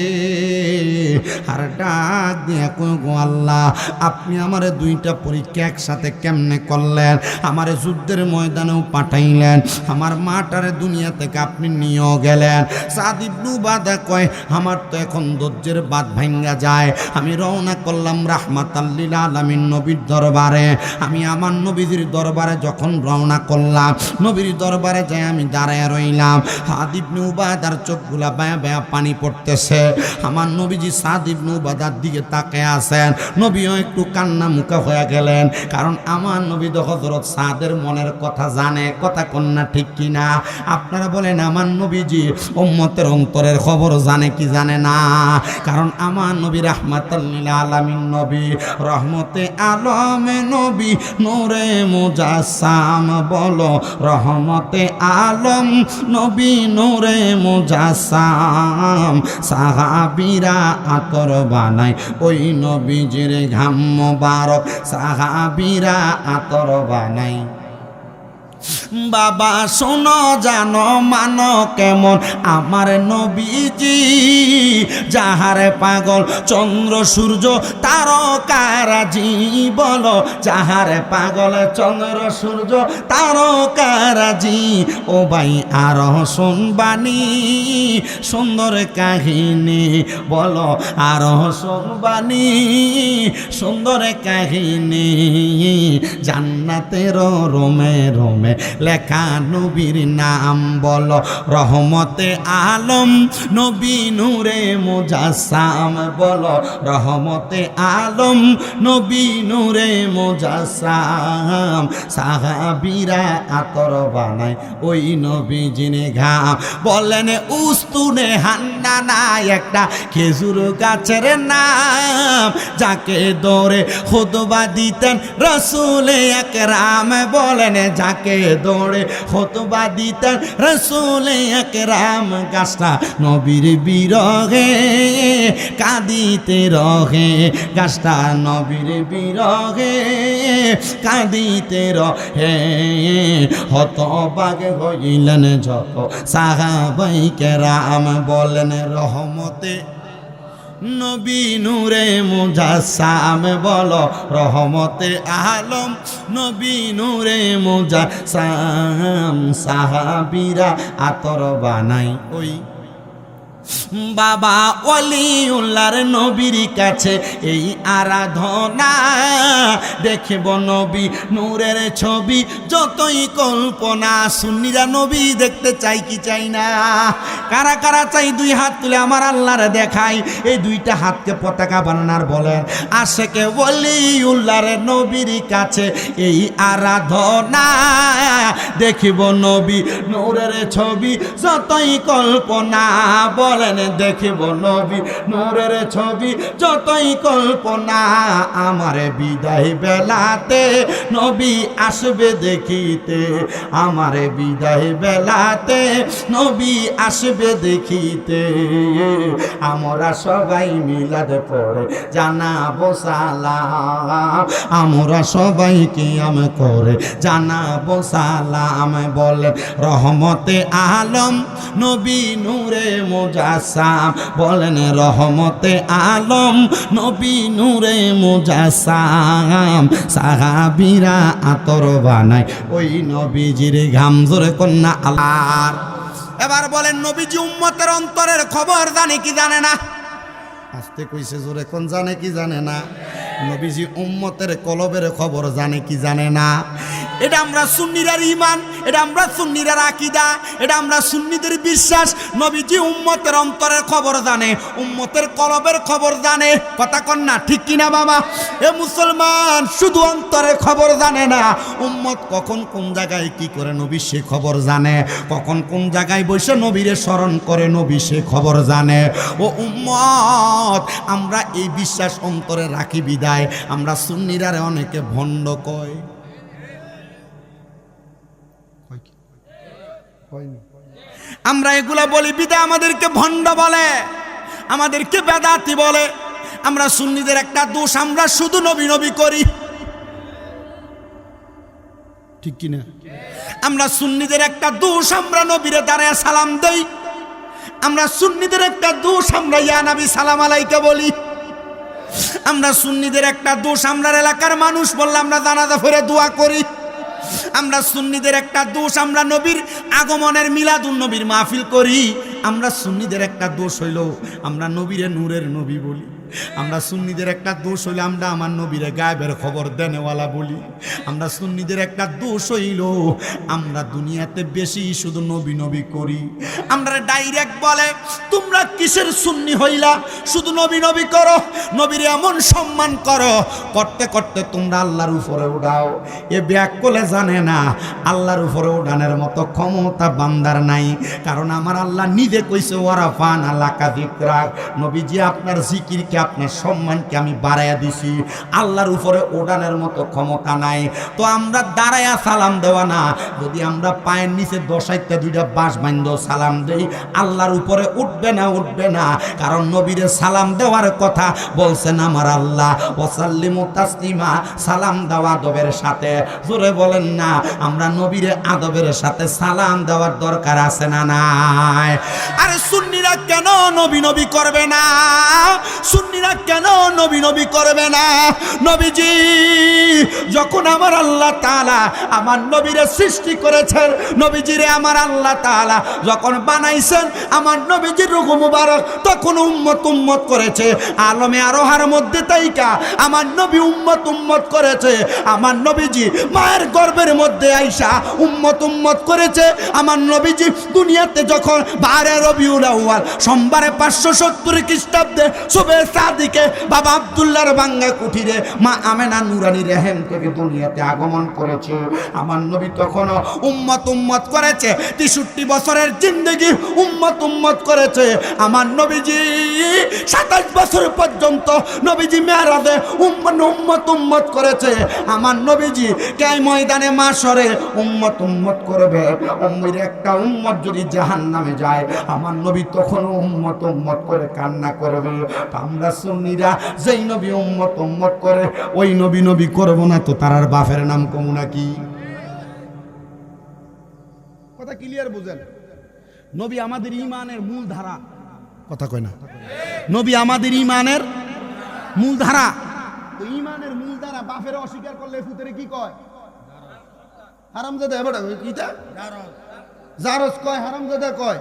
আর ডাক দিয়া কই, গো আল্লাহ, আপনি আমারে দুইটা পরীক্ষা একসাথে কেমনে করলেন? আমারে যুদ্ধের ময়দানেও পাঠাইলেন, আমার মাটারে দুনিয়া থেকে আপনি নিয়েও গেলেন। সাদ ইবনে উবাদা কয়, আমার তো এখন ধৈর্যের বাঁধ ভাঙ্গা যায়। আমি রওনা করলাম রাহমাতাল লিল আলামিন নবীর দরবারে। আমি আমার নবীজির দরবারে যখন রওনা করলাম, নবীর দরবারে যাই আমি দাঁড়ায় রইলাম। সাদ ইবনে উবাদার চোখগুলা বায়া বায়া পানি পড়তেছে। আমার নবীজি সাদ ইবনে উবাদার দিকে তাকিয়ে আছেন। নবীও একটু কান্না মুখা হয়ে গেলেন, কারণ আমার নবী তো হযরত সাদের মনের কথা জানে। কথা কন্যা ঠিক কিনা? আপনারা বলেন, আমার নবীজি উম্মতের অন্তরের খবর জানে কি জানে না? কারণ আমার নবী রাহমাতাল লিল আলামিন নবী, রহমতে আলম নবী, নূরে মুজাসসাম। বলো, রহমতে আলম নবী, নূরে মুজাসসাম। সাহাবীরা আতর বানায় ওই নবীজির ঘাম মোবারক, সাহাবীরা আতর বানায়। বাবা শোনো, জানো, মানো কেমন আমার নবীজি, যাহারে পাগল চন্দ্র সূর্য তারকারাজি। বলো, যাহারে পাগল চন্দ্র সূর্য তারকারাজি। ও ভাই, আর শুনবানি সুন্দর কাহিনী। বলো, আর শুনবানি সুন্দর কাহিনী। জান্নাতের রোমে রোমে লেখা নবীর নাম। বলো, রহমতে আলম নবী, নূরে মুজাসসাম। বলো, রহমতে আলম নবী, নূরে মুজাসসাম। সাহাবীরা আতর বানায় ওই নবীজির ঘাম। বলেন, উস্তুনে হান্নানা একটা খেজুর গাছের নাম, যাকে দৌড়ে খুতবা দিতেন রাসূল আকরাম। বলেন, যাকে দৌড়ে খুতবা দিতেন রাসূল আকরাম। গাছটা নবীর বিরহে কাঁদিতে রহে, গাছটা নবীর বিরহে কাঁদিতে রহে। হতবাক হইলেন যত সাহাবায়ে কেরাম। বলেন, রহমতে নবী নূরে মুজাসসাম বলো রহমতে আলম নবী নূরে মুজাসসাম সাহাবীরা আতর বানাই ওই বাবা ওয়ালিউল্লাহর নবীর কাছে এই আরাধনা দেখব নবী নূরের ছবি যতই কল্পনা সুন্নিরা নবী দেখতে চাই কি চাই না কারা কারা চাই দুই হাত তুলে আমার আল্লাহর দেখাই এই দুইটা হাতকে পতাকা বানানোর বলেন আশেকে ওয়ালিউল্লাহর নবীর কাছে এই আরাধনা দেখব নবী নূরের ছবি যতই কল্পনা বলেন দেখিব নবী নূরের ছবি যতই কল্পনা আমার বিদায় বেলাতে নবী আসবে দেখিতে আমার বিদায় বেলাতে নবী আসবে দেখিতে আমরা সবাই মিলাদ পড়ে জানাবো সালাম আমরা সবাই কিয়াম করে জানাবো সালাম বলে রহমতে আলম নবী নূরে মুজাসসাম বলেন রহমতে আলম নবী নূরে মুজাসসাম সাহাবীরা আতর বানায় ওই নবীজির ঘাম জোরে কন্যা আল্লাহ এবার বলেন নবীজি উম্মতের অন্তরের খবর জানে কি জানে না আস্তে কইছে জোরে কোন জানে কি জানে না নবীজি উম্মতের কলবের খবর জানে কি জানে না এটা আমরা সুন্নিরার ঈমান এটা আমরা সুন্নিরার আকীদা এটা আমরা সুন্নিদের বিশ্বাস নবীজি উম্মতের অন্তরের খবর জানে উম্মতের কলবের খবর জানে কথা কন না ঠিক কি না বাবা এ মুসলমান শুধু অন্তরের খবর জানে না উম্মত কখন কোন জায়গায় কি করে নবী সে খবর জানে কখন কোন জায়গায় বসে নবীরে স্মরণ করে নবী সে খবর জানে ও উম্মত আমরা এই বিশ্বাস অন্তরে রাখি বিদায় আমরা সুন্নিরারে অনেকে ভণ্ড কয় আমরা এগুলা বলি বিদায় আমাদেরকে ভণ্ড বলে আমাদেরকে বেদাতি বলে আমরা সুন্নিদের একটা দোষ আমরা শুধু নবী নবী করি ঠিক কিনা আমরা সুন্নিদের একটা দোষ আমরা নবীরে দাঁড়ায় সালাম দেই আমরা সুন্নিদের একটা দোষ আমরা ইয়া নবী সালাম আলাইকা বলি আমরা সুন্নিদের একটা দোষ আমরা এলাকার মানুষ বললাম আমরা জানাজা পড়ে দোয়া করি আমরা সুন্নিদের একটা দোষ আমরা নবীর আগমনের মিলাদুন নবীর মাহফিল করি আমরা সুন্নিদের একটা দোষ হইল আমরা নবীরে নূরের নবী বলি আমরা সুন্নিদের একটা দোষ হইল আমরা আমার নবীরে গায়েবের খবর দেনেওয়ালা বলি আমরা সুন্নিদের একটা দোষ হইল আমরা দুনিয়াতে বেশি শুধু নবী নবী করি আমরা ডাইরেক্ট বলে তোমরা কিসের সুন্নি হইলা শুধু নবী নবী করো নবীরে এমন সম্মান করো করতে করতে তোমরা আল্লাহর উপরে উঠাও এ ব্যাক কোলে জানে না আল্লাহর উপরে উঠানের মতো ক্ষমতা বান্দার নাই কারণ আমার আল্লাহ নিজে কইছে ওয়ারাফান আলাকা যিকরাক নবীজি আপনার জিকিরকে আপনার সম্মানকে আমি বাড়াইয়া দিছি আল্লাহর উপরে ওঠানের মতো ক্ষমতা নাই তো আমরা দাঁড়াইয়া সালাম দেওয়া না যদি আমরা পায়ের নিচে দশাইতে দুইটা বাঁশ বান্ধ সালাম দেই আল্লাহর উপরে উঠবে না কারণ নবীরে সালাম দেওয়ার কথা বলছেন আমার আল্লাহ ওয়াসাল্লিমু তাসলিমা সালাম দেওয়া আদবের সাথে জোরে বলেন না আমরা নবীরে আদবের সাথে সালাম দেওয়ার দরকার আছে না নাই আরে সুন্নিরা কেন নবী নবী করবে না সুন্নিরা কেন নবী নবী করবে না নবীজি যখন আমার আল্লাহ তাআলা আমার নবীরে সৃষ্টি করেছেন নবীজিরে আমার আল্লাহ তাআলা যখন বানাইছেন আমার নবীজির রূহ মুবারক তখন উম্মত করেছে আলমে আরোহার মধ্যে তাইকা আমার নবী উম্মত করেছে আমার নবীজি মায়ের গর্ভের মধ্যে আইসা উম্মত করেছে আমার নবীজি দুনিয়াতে যখন 12 রবিউল আউয়াল সোমবারে 570 খ্রিস্টাব্দে সুবে সাদিকে বাবা আব্দুল্লাহর বাঙ্গা কুঠিরে মা আমেনা নুরানি রেহেম থেকে দুনিয়াতে আগমন করেছে আমার নবী তখনও উম্মত করেছে 63 বছরের জিন্দেগি উম্মত করেছে আমার নবীজি 27 বছর পর্যন্ত নবীজি মেরাজে উম্মত করেছে আমার নবীজি কে ময়দানে মাশরে উম্মত করবে উম্মের একটা উম্মত যদি জাহান্নামে যায় আমার নবী তখন উম্মত করে কান্না করবে আমরা সুন্নিরা যেই নবী উম্মত করে ওই নবী করব না তো তার বাপের নাম কমু নাকি কথা ক্লিয়ার বুঝেন নবী আমাদের ঈমানের মূল ধারা কথা কয় না নবী আমাদের ইমানের মূলধারা। তো ইমানের মূলধারা বাপের অস্বীকার করলে ফুতেরে কি কয়? হারামজাদা। এবার কিটা জারজ কয়, হারামজাদা কয়।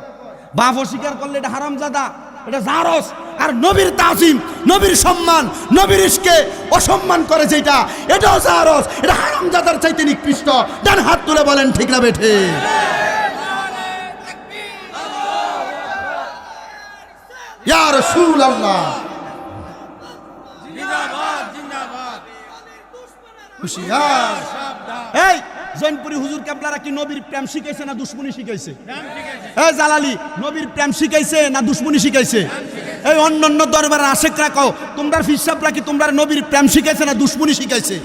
বাপ অস্বীকার করলে এটা হারামজাদা, এটা জারজ। আর নবীর তাজিম, নবীর সম্মান, নবীর ইশকে অসম্মান করে যেটা, এটাও জারজ। এটা হারামজাদার চাইতে নিকৃষ্ট। ডান হাত তুলে বলেন ঠিক না বেঠে? ইয়া রাসূলুল্লাহ, হুশিয়ার। এই জৈনপুরি হুজুর কেবলারা কি নবীর প্রেম শিখাইছে না দুশ্মনী শিখাইছে? এই জালালি, নবীর প্রেম শিখাইছে না দুশ্মনী শিখাইছে? এই অন্যান্য দরবারের আশেকরা কও, তোমরা ফিরসাবরা কি তোমরা নবীর প্রেম শিখাইছে না দুশ্মনী শিখাইছে?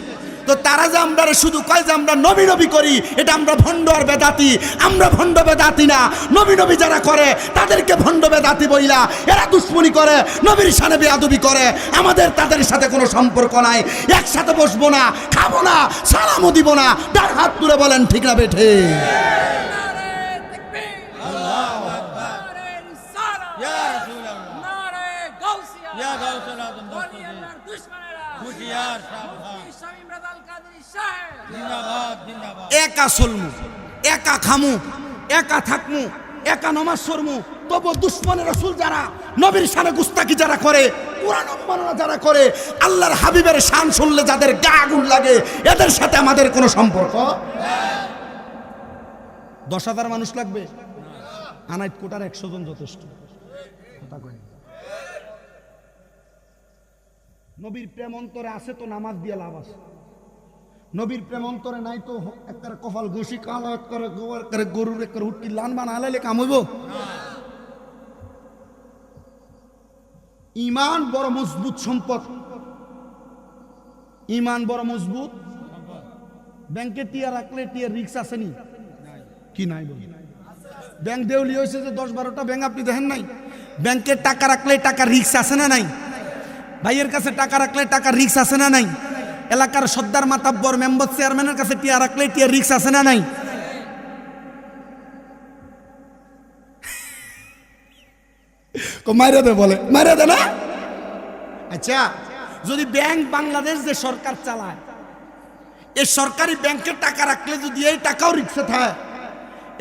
তো তারা যে আমরা শুধু কয় যে আমরা নবী নবী করি, এটা আমরা ভণ্ড আর বেদাতি। আমরা ভণ্ড বেদাতি না। নবী নবী যারা করে তাদেরকে ভণ্ড বেদাতি বইলা, এরা দুশ্মনী করে, নবীর শানে বেয়াদবি করে। আমাদের তাদের সাথে কোনো সম্পর্ক নাই। একসাথে বসবো না, খাবো না, সালামও দিব না। তার হাত তুলে বলেন ঠিক না বেঠে? একা চলমু, একা খামু, একা থাকমু, একা নমাজ পড়মু, তবু দুশ্মনের রাসূল যারা, নবীর শানে গুস্তাকি যারা করে, কোরআন অবমাননা যারা করে, আল্লাহর হাবিবের শান শুনলে যাদের গা আগুন লাগে, এদের সাথে আমাদের কোনো সম্পর্ক। 10,000 মানুষ লাগবে? আনাইত কোটার 100 জন যথেষ্ট। নবীর প্রেম অন্তরে আছে তো নামাজ দিয়ে লাভ আছে। নবীর প্রেম অন্তরে নাই তো একটা কপাল ঘষি কালাত করে গরুর একটা উটকি লান বানালে কাম হইব? ইমান বড় মজবুত সম্পদ। ইমান বড় মজবুত। ব্যাংকে টিয়া রাখলে টিয়া রিক্স আসেনি কি? নাই বলি। ব্যাংক দেউলি হয়েছে যে 10-12টা ব্যাংক আপনি দেখেন নাই? ব্যাংকে টাকা রাখলে টাকা রিক্স আসে না নাই? ভাইয়ের কাছে টাকা রাখলে টাকা রিক্স আসে না নাই? এলাকার সর্দার মাতাব্বর মেম্বার চেয়ারম্যানের কাছে টিয়া রাখলে টিয়া রিক্স আসে না নাই? মাইরে দে বলে, মাইরে দে না। আচ্ছা, যদি ব্যাংক বাংলাদেশ যে সরকার চালায়, এই সরকারি ব্যাংকে টাকা রাখলে যদি এই টাকাও রিক্সে থাকে,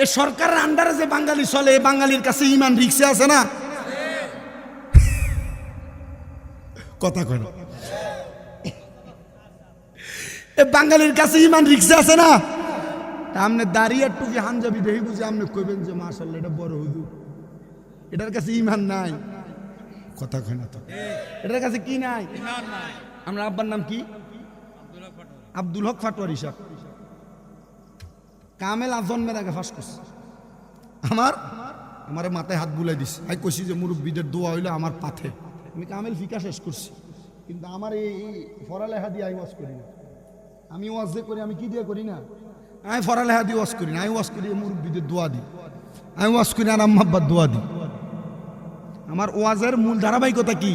এই সরকারের আন্ডারে যে বাঙালি চলে, এই বাঙালির কাছে ইমান রিক্সে আছে না? কথা কয় না। বাঙালির কাছে ইমান রিক্সা আছে না? আমনে দাঁড়িয়ে টুকি হানজাবি দেখি বুঝে আপনি কইবেন যে মাশাআল্লাহ এটা বড় হুজুর, এটার কাছে ইমান নাই। কথা কয় না তো? এটার কাছে কি নাই? ইমান নাই। আমরা আব্বার নাম কি? আব্দুল হক ফাটোয়ারি সাহেব। কামেল জন্মের আগে ফাঁস করছে। আমার মাথায় হাত বুলাই দিছে। আমি কইছি যে মুরব্বীদের দোয়া হইলো আমার পাথে। আমি কামেল ফিকা শেষ করছি, কিন্তু আমার এই পড়ালেখা দিয়ে আমি ওয়াজ করি না। আমি ওয়াজ যে করি, আমি কি দিয়ে করি না? আমি পড়ালেখা দিয়ে ওয়াজ করি না। আমি ওয়াজ করি মুরব্বীদের দোয়া দিই। আমি ওয়াজ করি আর আম্মা আব্বার দোয়া দিই। আমার ওয়াজের মূল ধারাবাহিকতা কি?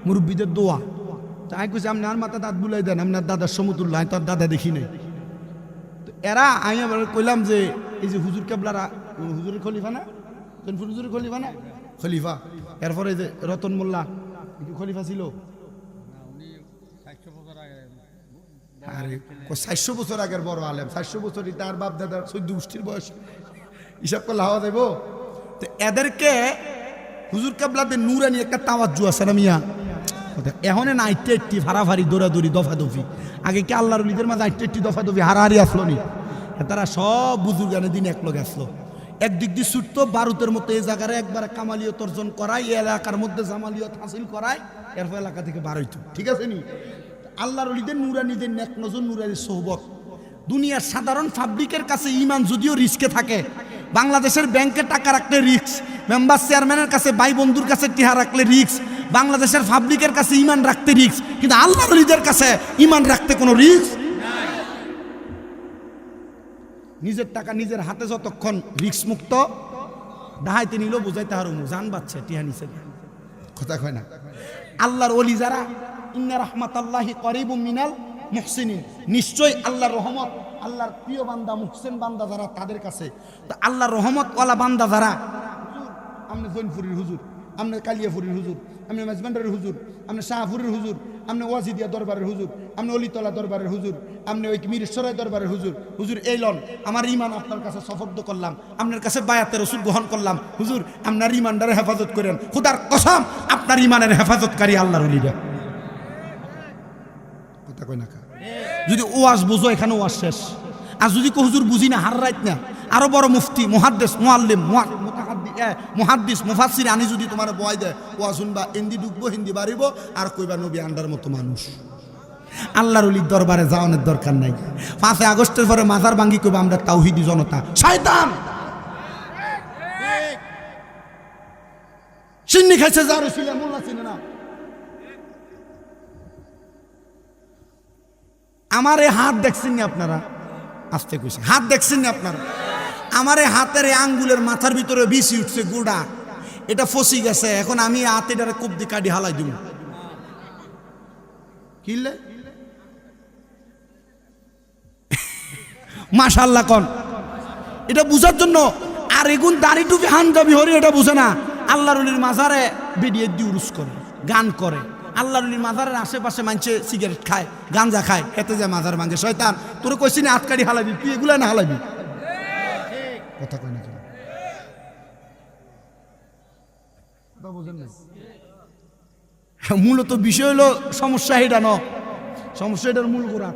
মুরব্বীদের দোয়া। তাই কইছি আপনি আর মাথা দাঁত বুলাই দেন, আপনার দাদার সমতুল্য। আমি তো আর দাদা দেখি নাই। তো এরা আমি আবার কইলাম যে এই যে হুজুর কেবলারা, হুজুরের খলিফা না, হুজুরের খলিফা না, খলিফা। এরপরে যে রতন মোল্লা খলিফা ছিল। আরে 400 বছর আগের বড় আলেম। 400 বছরই তার বাপ দাদার 14 গোষ্ঠীর বয়স। হিসাব করলে হাওয়া দেব। তো এদেরকে হুজুর কেবলাদের নূরানি একটা তাওয়াজ্জু আছে না মিয়া? এখন না 80 ফারাফারি দৌড়াদৌড়ি দফাদফি। আগে কি আল্লাহর ওলিদের মাঝে 80 দফাদফি হারাহারি আসলো নি? তারা সব বুজুর্গানের দিন এক লগে আসলো। একদিক দিয়ে ছুটতো বারুতের মতো এই জায়গায় একবার কামালিয়ত অর্জন করায়, এই এলাকার মধ্যে জামালিয়ত হাসিল করায়, এরপর এলাকা থেকে বার হইতো। ঠিক আছে নি? আল্লাহর ওলিদের নূরানিদের নেক নজর, নূরানির সোহবত। দুনিয়ার সাধারণ পাবলিকের কাছে ইমান যদিও রিস্কে থাকে, বাংলাদেশের ব্যাংকে টাকা রাখলে রিস্ক, মেম্বার চেয়ারম্যানের কাছে, ভাই বন্ধুর কাছে টিহা রাখলে রিস্ক, বাংলাদেশের পাবলিকের কাছে ইমান রাখতে রিস্ক, কিন্তু আল্লাহর ওলিদের কাছে ইমান রাখতে কোনো রিস্ক নাই। নিজের টাকা নিজের হাতে যতক্ষণ রিস্ক মুক্ত, ডাহাইতে নিল বুঝাইতে হারুমু জান বাচ্চা টিহা নিচে। কথা কয় না? আল্লাহর ওলি যারা, ইন্না রাহমাতাল্লাহি করিবুম মিনাল মুহসিনিন, নিশ্চয়ই আল্লাহর রহমত, আল্লাহর প্রিয় বান্দা মুহসিন বান্দা যারা, তাদের কাছে। তো আল্লাহর রহমত ওয়ালা বান্দা যারা, আপনি জৈনপুরীর হুজুর, আপনার কালিয়াপুরের হুজুর, আপনি মেজবান্ডারের হুজুর, আপনি শাহপুরের হুজুর, আপনি ওয়াজিদিয়া দরবারের হুজুর, আপনি অলিতলা দরবারের হুজুর, আপনি ওই মিরসরাই দরবারের হুজুর। হুজুর এই লন, আমার ইমান আপনার কাছে সফর্দ করলাম, আপনার কাছে বায়াতের রসুল গ্রহণ করলাম। হুজুর আপনার ইমানটারে হেফাজত করেন, খুদার কসম আপনার ইমানের হেফাজতকারী আল্লাহর ওলিরা। কথা কই না কা? যদি ওয়াজ বুঝো এখানে ওয়াজ শেষ। আর যদি হুজুর বুঝি না হার রাইত না, আরো বড় মুফতি মুহাদ্দিস মুআল্লিম মুহাদ্দিস মুফাসসির আনি যদি তোমার বয় দেয় ওয়াজ শুনবা, হিন্দি ঢুকবো, হিন্দি বাড়িব, আর কইবা নবী আন্ডার মতো মানুষ। আল্লাহর ওলির দরবারে যাওয়ানোর দরকার নাই। 5 আগস্টের পরে মাজার ভাঙ্গি কইবা আমরা তাওহীদি জনতা। শয়তান সিন্নি খাইছে যা রসুল মোল্লা চিনে না। আমার এই হাত দেখছেন না আপনারা? আসতে কইছে হাত দেখছেন না আপনারা? আমার এই হাতের এই আঙ্গুলের মাথার ভিতরে বিসি উঠছে গুড়া, এটা ফসি গেছে। এখন আমি হাতেটারে কুপ দি কাটি হালাই দিব। কিনলে মাশাআল্লাহ কোন এটা বুঝার জন্য। আর এগুন দাড়ি টুপি হানজাবি হরি এটা বুঝে না। আল্লাহর ওলির মাজারে বিডিয়ে দিয়ে উরুস করে, গান করে। আল্লাহর ওলির মাজারের আশেপাশে মানছে সিগারেট খায়, গাঞ্জা খায়, এতে যে মাজার ভাঙে। শয়তান তোর কইছি না হাত কাটি হালাবি, তুই এগুলা না হালাবি। কথা কই না কেন? কথা বুঝেন না? মূলত বিষয় হলো সমস্যা এটা ন, সমস্যা এটার মূল গোড়া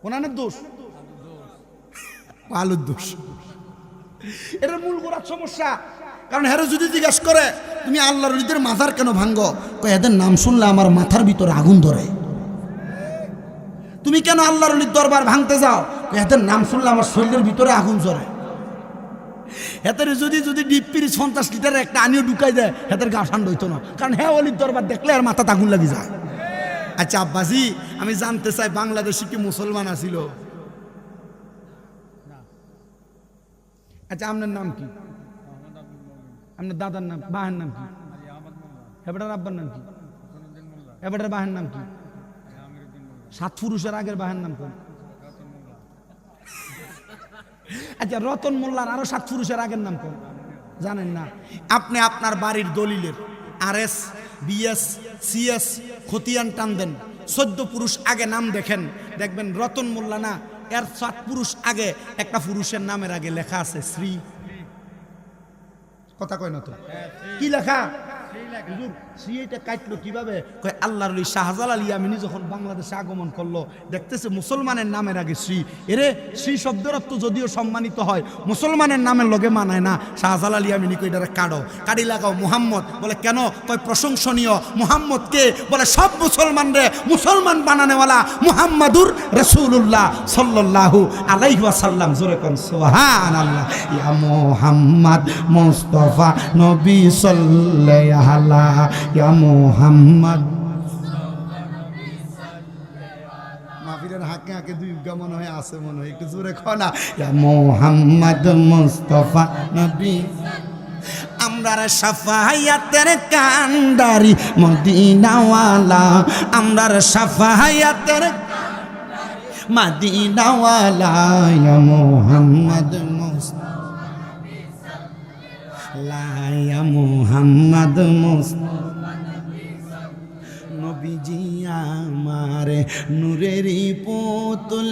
কোনানের দোষ, আলুর দোষ। এটার মূল গোড়ার সমস্যা। কারণ হেরো যদি জিজ্ঞেস করে তুমি আল্লাহর ওলিদের মাথার কেন ভাঙ্গো, কয় এদের নাম শুনলে আমার মাথার ভিতরে আগুন ধরে। তুমি কেন আল্লাহর ওলির দরবার ভাঙতে যাও, এদের নাম শুনলে আমার শরীরের ভিতরে আগুন জ্বরে। এদের যদি যদি ডিপির 50 লিটার একটা আনিও ঢুকাই দেয়, এদের গা ঠান্ডা হইতো না। কারণ হ্যাঁ ওলির দরবার দেখলে আর মাথাতে আগুন লাগি যায়। আচ্ছা আব্বাসি আমি জানতে চাই বাংলাদেশে কি মুসলমান আছিল? আচ্ছা আপনার নাম কি? আপনার দাদার নাম, বাহের নাম কি? এবারের আব্বার নাম কি? এবারের বাহের নাম কি? 7 পুরুষের আগের বাহের নাম কোন? আচ্ছা রতন মোল্লার আরো 7 পুরুষের আগের নাম কোন জানেন না? আপনি আপনার বাড়ির দলিলের RS BS CS খতিয়ান টান দেন, 14 পুরুষ আগে নাম দেখেন, দেখবেন রতন মোল্লা না, এর 7 পুরুষ আগে একটা পুরুষের নামের আগে লেখা আছে শ্রী। কথা কয় না তো? কি লেখা? হুজুর শ্রী এটা কাটলো কিভাবে? কয় আল্লাহর ওলি শাহজালাল ইয়ামিনী যখন বাংলাদেশে আগমন করলো, দেখতেছে মুসলমানের নামের আগে শ্রী। এরে শ্রী শব্দের অর্থ যদিও সম্মানিত হয়, মুসলমানের নামের লগে মানায় না। শাহজালাল ইয়ামিনী কই এটারে কাটো, কাটি লাগাও মুহাম্মদ। বলে কেন? কয় প্রশংসনীয় মুহাম্মদ কে? বলে সব মুসলমানরে মুসলমান বানানেওয়ালা মুহাম্মাদুর রাসূলুল্লাহ সাল্লাল্লাহু আলাইহি ওয়াসাল্লাম। জোরে কোন সুবহানাল্লাহ। ইয়া মুহাম্মদ মুস্তাফা নবী সাল্লাল্লাহু আলাইহি ইয়া মুহাম্মদ। মাহফিলের হাকে হাকে দুই উগা মনে হয় আছে, মনে হয় একটু জোরে খনা। ইয়া মুহাম্মদ মুস্তাফা নবী আমরার সাফায়াতের কান্ডারি মদিনাওয়ালা, আমরার সাফায়াতের মদিনাওয়ালা। ইয়া মুহাম্মদ মুস্তাফা ইয়া মুহাম্মদ মুস্তাফা নবীজি আমার নূরেরই পুতুল,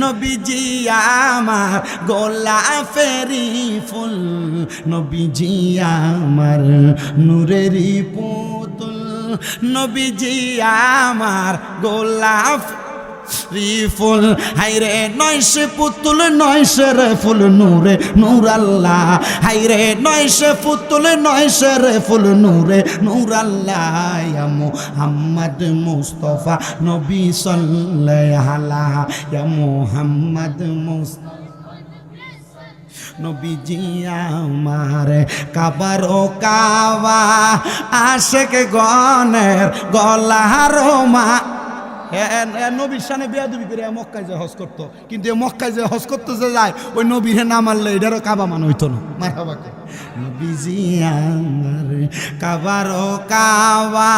নবীজি আমার গোলাপেরই ফুল, নবীজি আমার নূরেরই পুতুল, নবীজি আমার গোলাপ ফুল। হাইরে নয়শে পুতুল নয়শে রে ফুল নূরে নূর আল্লাহ, হাইরে নয়শে পুতুল নয়শে রে ফুল নূরে নূর আল্লাহ। ইয়া মুহাম্মদ মুস্তাফা নবী সাল্লাল্লাহু আলাইহি ইয়া মুহাম্মদ মুস্তাফা নবীজি আমার কাবার ও কাবা আশেক গনের গলার মা। নবীর সামনে বেয়াদবি করে মক্কায় যে হজ করতো, কিন্তু এ মক্কায় যে হজ করতে যে যায় ওই নবীরে না মারলে এটারও কাবা মান হইতো না। মারহাবাকে নবীজি আমার কাবার কাবা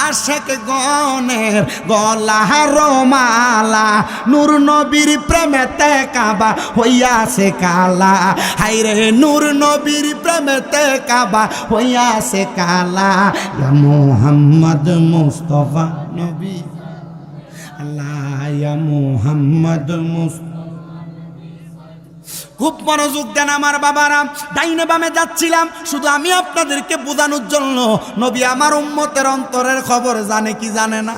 আশেক গনের গলার মালা, নূর নবীর প্রেমেতে কাবা হইয়াছে কালা, হাইরে নূর নবীর প্রেমেতে কাবা হইয়াছে কালা। ইয়া মুহাম্মদ মুস্তাফা নবী আল্লাহ, ইয়া মুহাম্মদ মুস্তাফা। খুব মনোযোগ দেন আমার বাবারা, ডাইনে বামে যাচ্ছিলাম শুধু আমি আপনাদেরকে বোঝানোর জন্য। নবী আমার উম্মতের অন্তরের খবর জানে কি জানে না?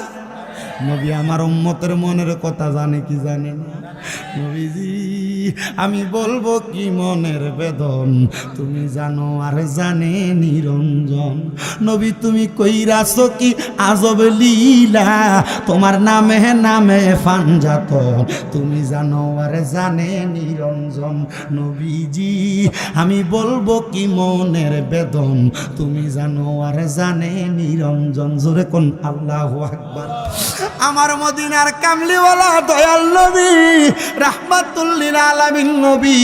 নবী আমার উম্মতের মনের কথা জানে কি জানে না? নবীজি আমি বলবো কি মনের বেদন, তুমি জানো আর জানে নিরঞ্জন। নবী তুমি কইরাছো কি আজব লীলা, তোমার নামে নামে ফানজাতন, তুমি জানো আর জানে নিরঞ্জন। নবীজি আমি বলবো কি মনের বেদন, তুমি জানো আর জানে নিরঞ্জন। জোরে কোন আল্লাহু আকবার। আমার মদিনার কামলিওয়ালা দয়াল নবী রাহমাতুল লিল আলামিন নবী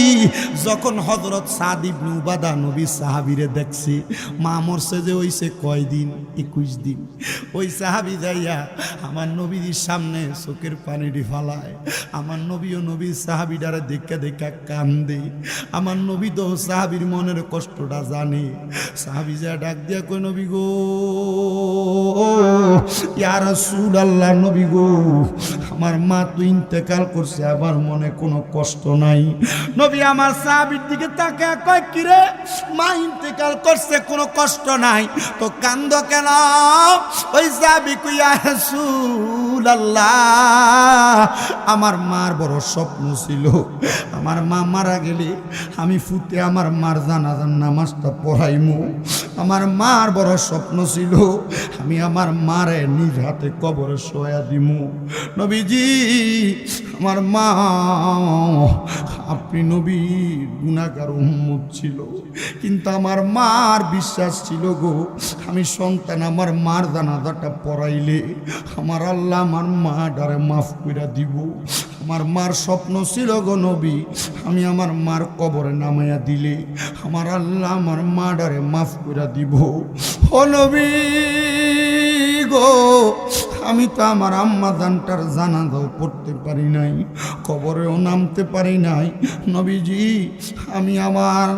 যখন হযরত সাদ ইবনে উবাদা নবী সাহাবীরে দেখছি, মা মরছে যে হইছে কয়দিন, 21 দিন। ওই সাহাবী যাইয়া আমার নবীর সামনে চোখের পানিটি ফালায়। আমার নবীও নবীর সাহাবীটারে দেখা দেখা কান্দে। আমার নবী তো সাহাবীর মনের কষ্টটা জানে। সাহাবী যা ডাক দিয়া কই, নবী গো, ইয়া রাসূলুল্লাহ, নবী গো, আমার মা তো ইন্তেকাল করছে, আমার মনে কোনো কষ্ট নাই। নবী আমার সাহাবীর দিকে তাকায় কয়, কি রে, মা ইন্তেকাল করছে কোনো কষ্ট নাই তো কান্দ কেন? ওই সাহাবী কই, ইয়া রাসূলুল্লাহ, আমার মার বড় স্বপ্ন ছিল, আমার মা মারা গেলে আমি ফুটে আমার মার জানাজার নামাজটা পড়াইমু। আমার মার বড় স্বপ্ন ছিল আমি আমার মারে নিজ হাতে কবরে শোয়া দিমু। নবীজি আমার মা, আপনি নবী গুনাহগার উম্মত ছিল, কিন্তু আমার মার বিশ্বাস ছিল গো, আমি সন্তান আমার মার জানাজাটা পড়াইলে আমার আল্লাহ আমার মা ডারে মাফ কইরা দিব। আমার মার স্বপ্ন ছিল গো নবী, আমি আমার মার কবরে নামাইয়া দিলে আমার আল্লাহ আমার মা ডারে মাফ কইরা দিব। ও নবী গো, আমি তো আমার আম্মা জানটার জানাজাও পড়তে পারি নাই, কবরেও নামতে পারি নাই। নবীজি আমি আমার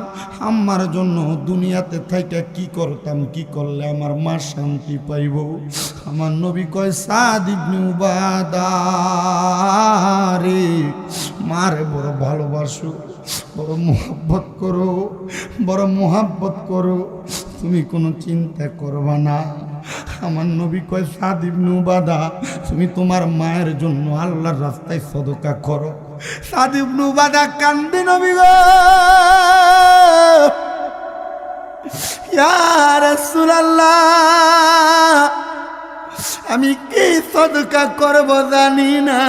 আম্মার জন্য দুনিয়াতে থাইকা কি করতাম, কি করলে আমার মা শান্তি পাইব? আমার নবী কয়, সাদ ইবনে উবাদা রে, মারে বড় ভালোবাসো, বড় মোহাব্বত করো, বড় মোহাব্বত করো, তুমি কোনো চিন্তা করবা না। আমার নবী কয়, সাদ ইবনে উবাদা, তুমি তোমার মায়ের জন্য আল্লাহর রাস্তায় সদকা করো। সাদ ইবনে উবাদা কান্দে, নবী গো, ইয়া রাসূলুল্লাহ, আমি কি সদকা করব জানি না,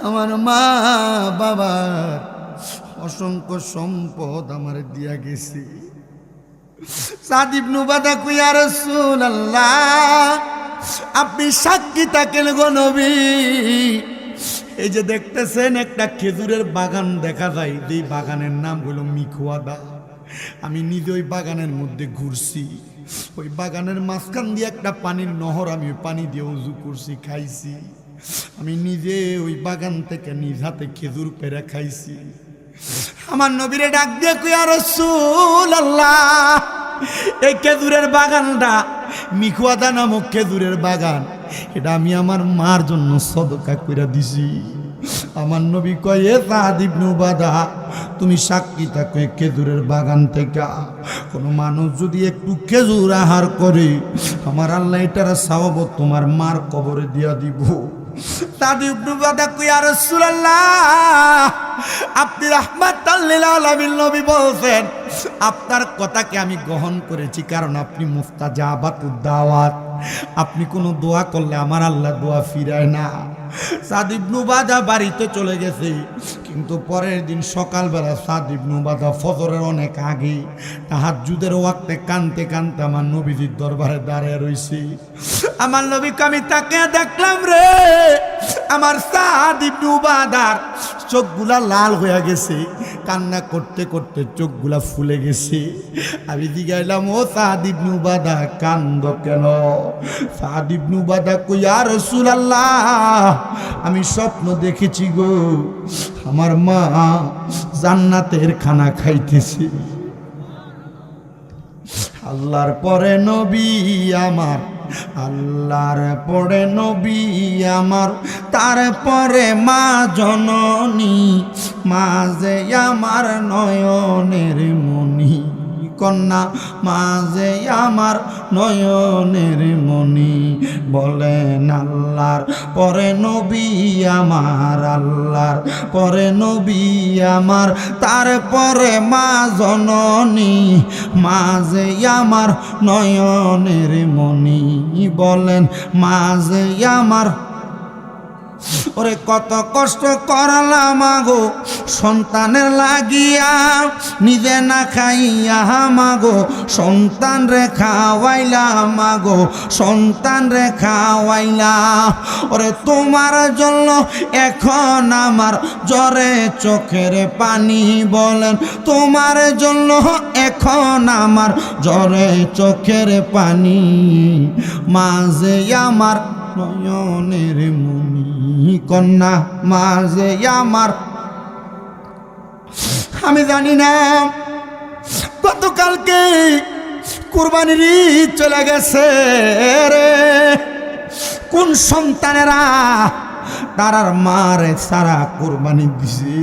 আমার মা বাবার অসংখ্য সম্পদ আমার দিয়া গেছে। সাদ ইবনে উবাদা কই, ইয়া রাসূলুল্লাহ, আপনি সাক্ষী থাকেন গো নবী। এই যে দেখতেছেন একটা খেজুরের বাগান দেখা যায়, এই বাগানের নাম হলো মিখওয়াদা। আমি নিজে ওই বাগানের মধ্যে ঘুরছি, ওই বাগানের মাঝখান দিয়ে একটা পানির নহর, আমি ওই পানি দিয়ে উজু করছি, খাইছি। আমি নিজে ওই বাগান থেকে নিজ হাতে খেজুর পেড়ে খাইছি। আমার নবীরে ডাক দিয়ে কই, ইয়া রাসূলুল্লাহ, এই খেজুরের বাগানটা মিখওয়াদা নামক খেজুরের বাগান, এটা আমি আমার মার জন্য সদকা কইরা দিছি। আমার নবী কয়, এ সাদ ইবনে উবাদা, তুমি সাক্ষী থাকো, খেজুরের বাগান থেকে কোনো মানুষ যদি একটু খেজুর আহার করে আমার আল্লাহ এটার সওয়াব তোমার মার কবরে দিয়া দিব। সাদ ইবনে উবাদা কই, ইয়া রাসূলুল্লাহ, আপনি রাহমাতাল লিল আলামিন নবী বলছেন, আপনার কথাকে আমি গ্রহণ করেছি, কারণ আপনি মুস্তাজাবাতুদ দাওয়াত, আপনি কোনো দোয়া করলে আমার আল্লাহ দোয়া ফিরায় না। সাদ ইবনে উবাদা বাড়িতে চলে গেছে, কিন্তু পরের দিন সকালবেলা সাদ ইবনে উবাদা ফজরের অনেক আগে তাহাজ্জুদের ওয়াক্তে কানতে কানতে আমার নবীজির দরবারে দাঁড়িয়ে রইছি। আমার নবীকে আমি তাকে দেখলাম রে, আমার সাদ ইবনে উবাদার চোখগুলা লাল হয়ে গেছে, কান্না করতে করতে চোখগুলা ফুলে গেছে। আমি জিগাইলাম, ও সাদ ইবনে উবাদা কান্দ কেন? সাদ ইবনে উবাদা কই, ইয়া রাসূলুল্লাহ, আমি স্বপ্ন দেখেছি গো, আমার মা জান্নাতের খানা খাইতেছে। আল্লাহর পরে নবী আমার, আল্লাহর পরে নবী আমার, তারপরে মা জননী, মা যে আমার নয়নের মণি, কন্যা মা যে আমার নয়নের মণি। বলেন আল্লাহর পরে নবী আমার, আল্লাহর পরে নবী আমার, তারপরে মা জননী, মা যে আমার নয়নের মণি। বলেন মা যে আমার। ওরে কত কষ্ট করলাম মাগো সন্তানের লাগিয়া, নিজে না খাইয়া মাগো সন্তান রে খাওয়াইলা, মাগো সন্তান রে খাওয়াইলা। ওরে তোমার জন্য এখন আমার জ্বরে চোখের পানি। বলেন তোমার জন্য এখন আমার জ্বরে চোখের পানি। মাঝে আমার নয়নের মণি, কন্যা মাঝে আমার। আমি জানি না গতকালকে কুরবানির ঈদ চলে গেছে রে, কোন সন্তানেরা তারার মারে সারা কুরবানি দিছে।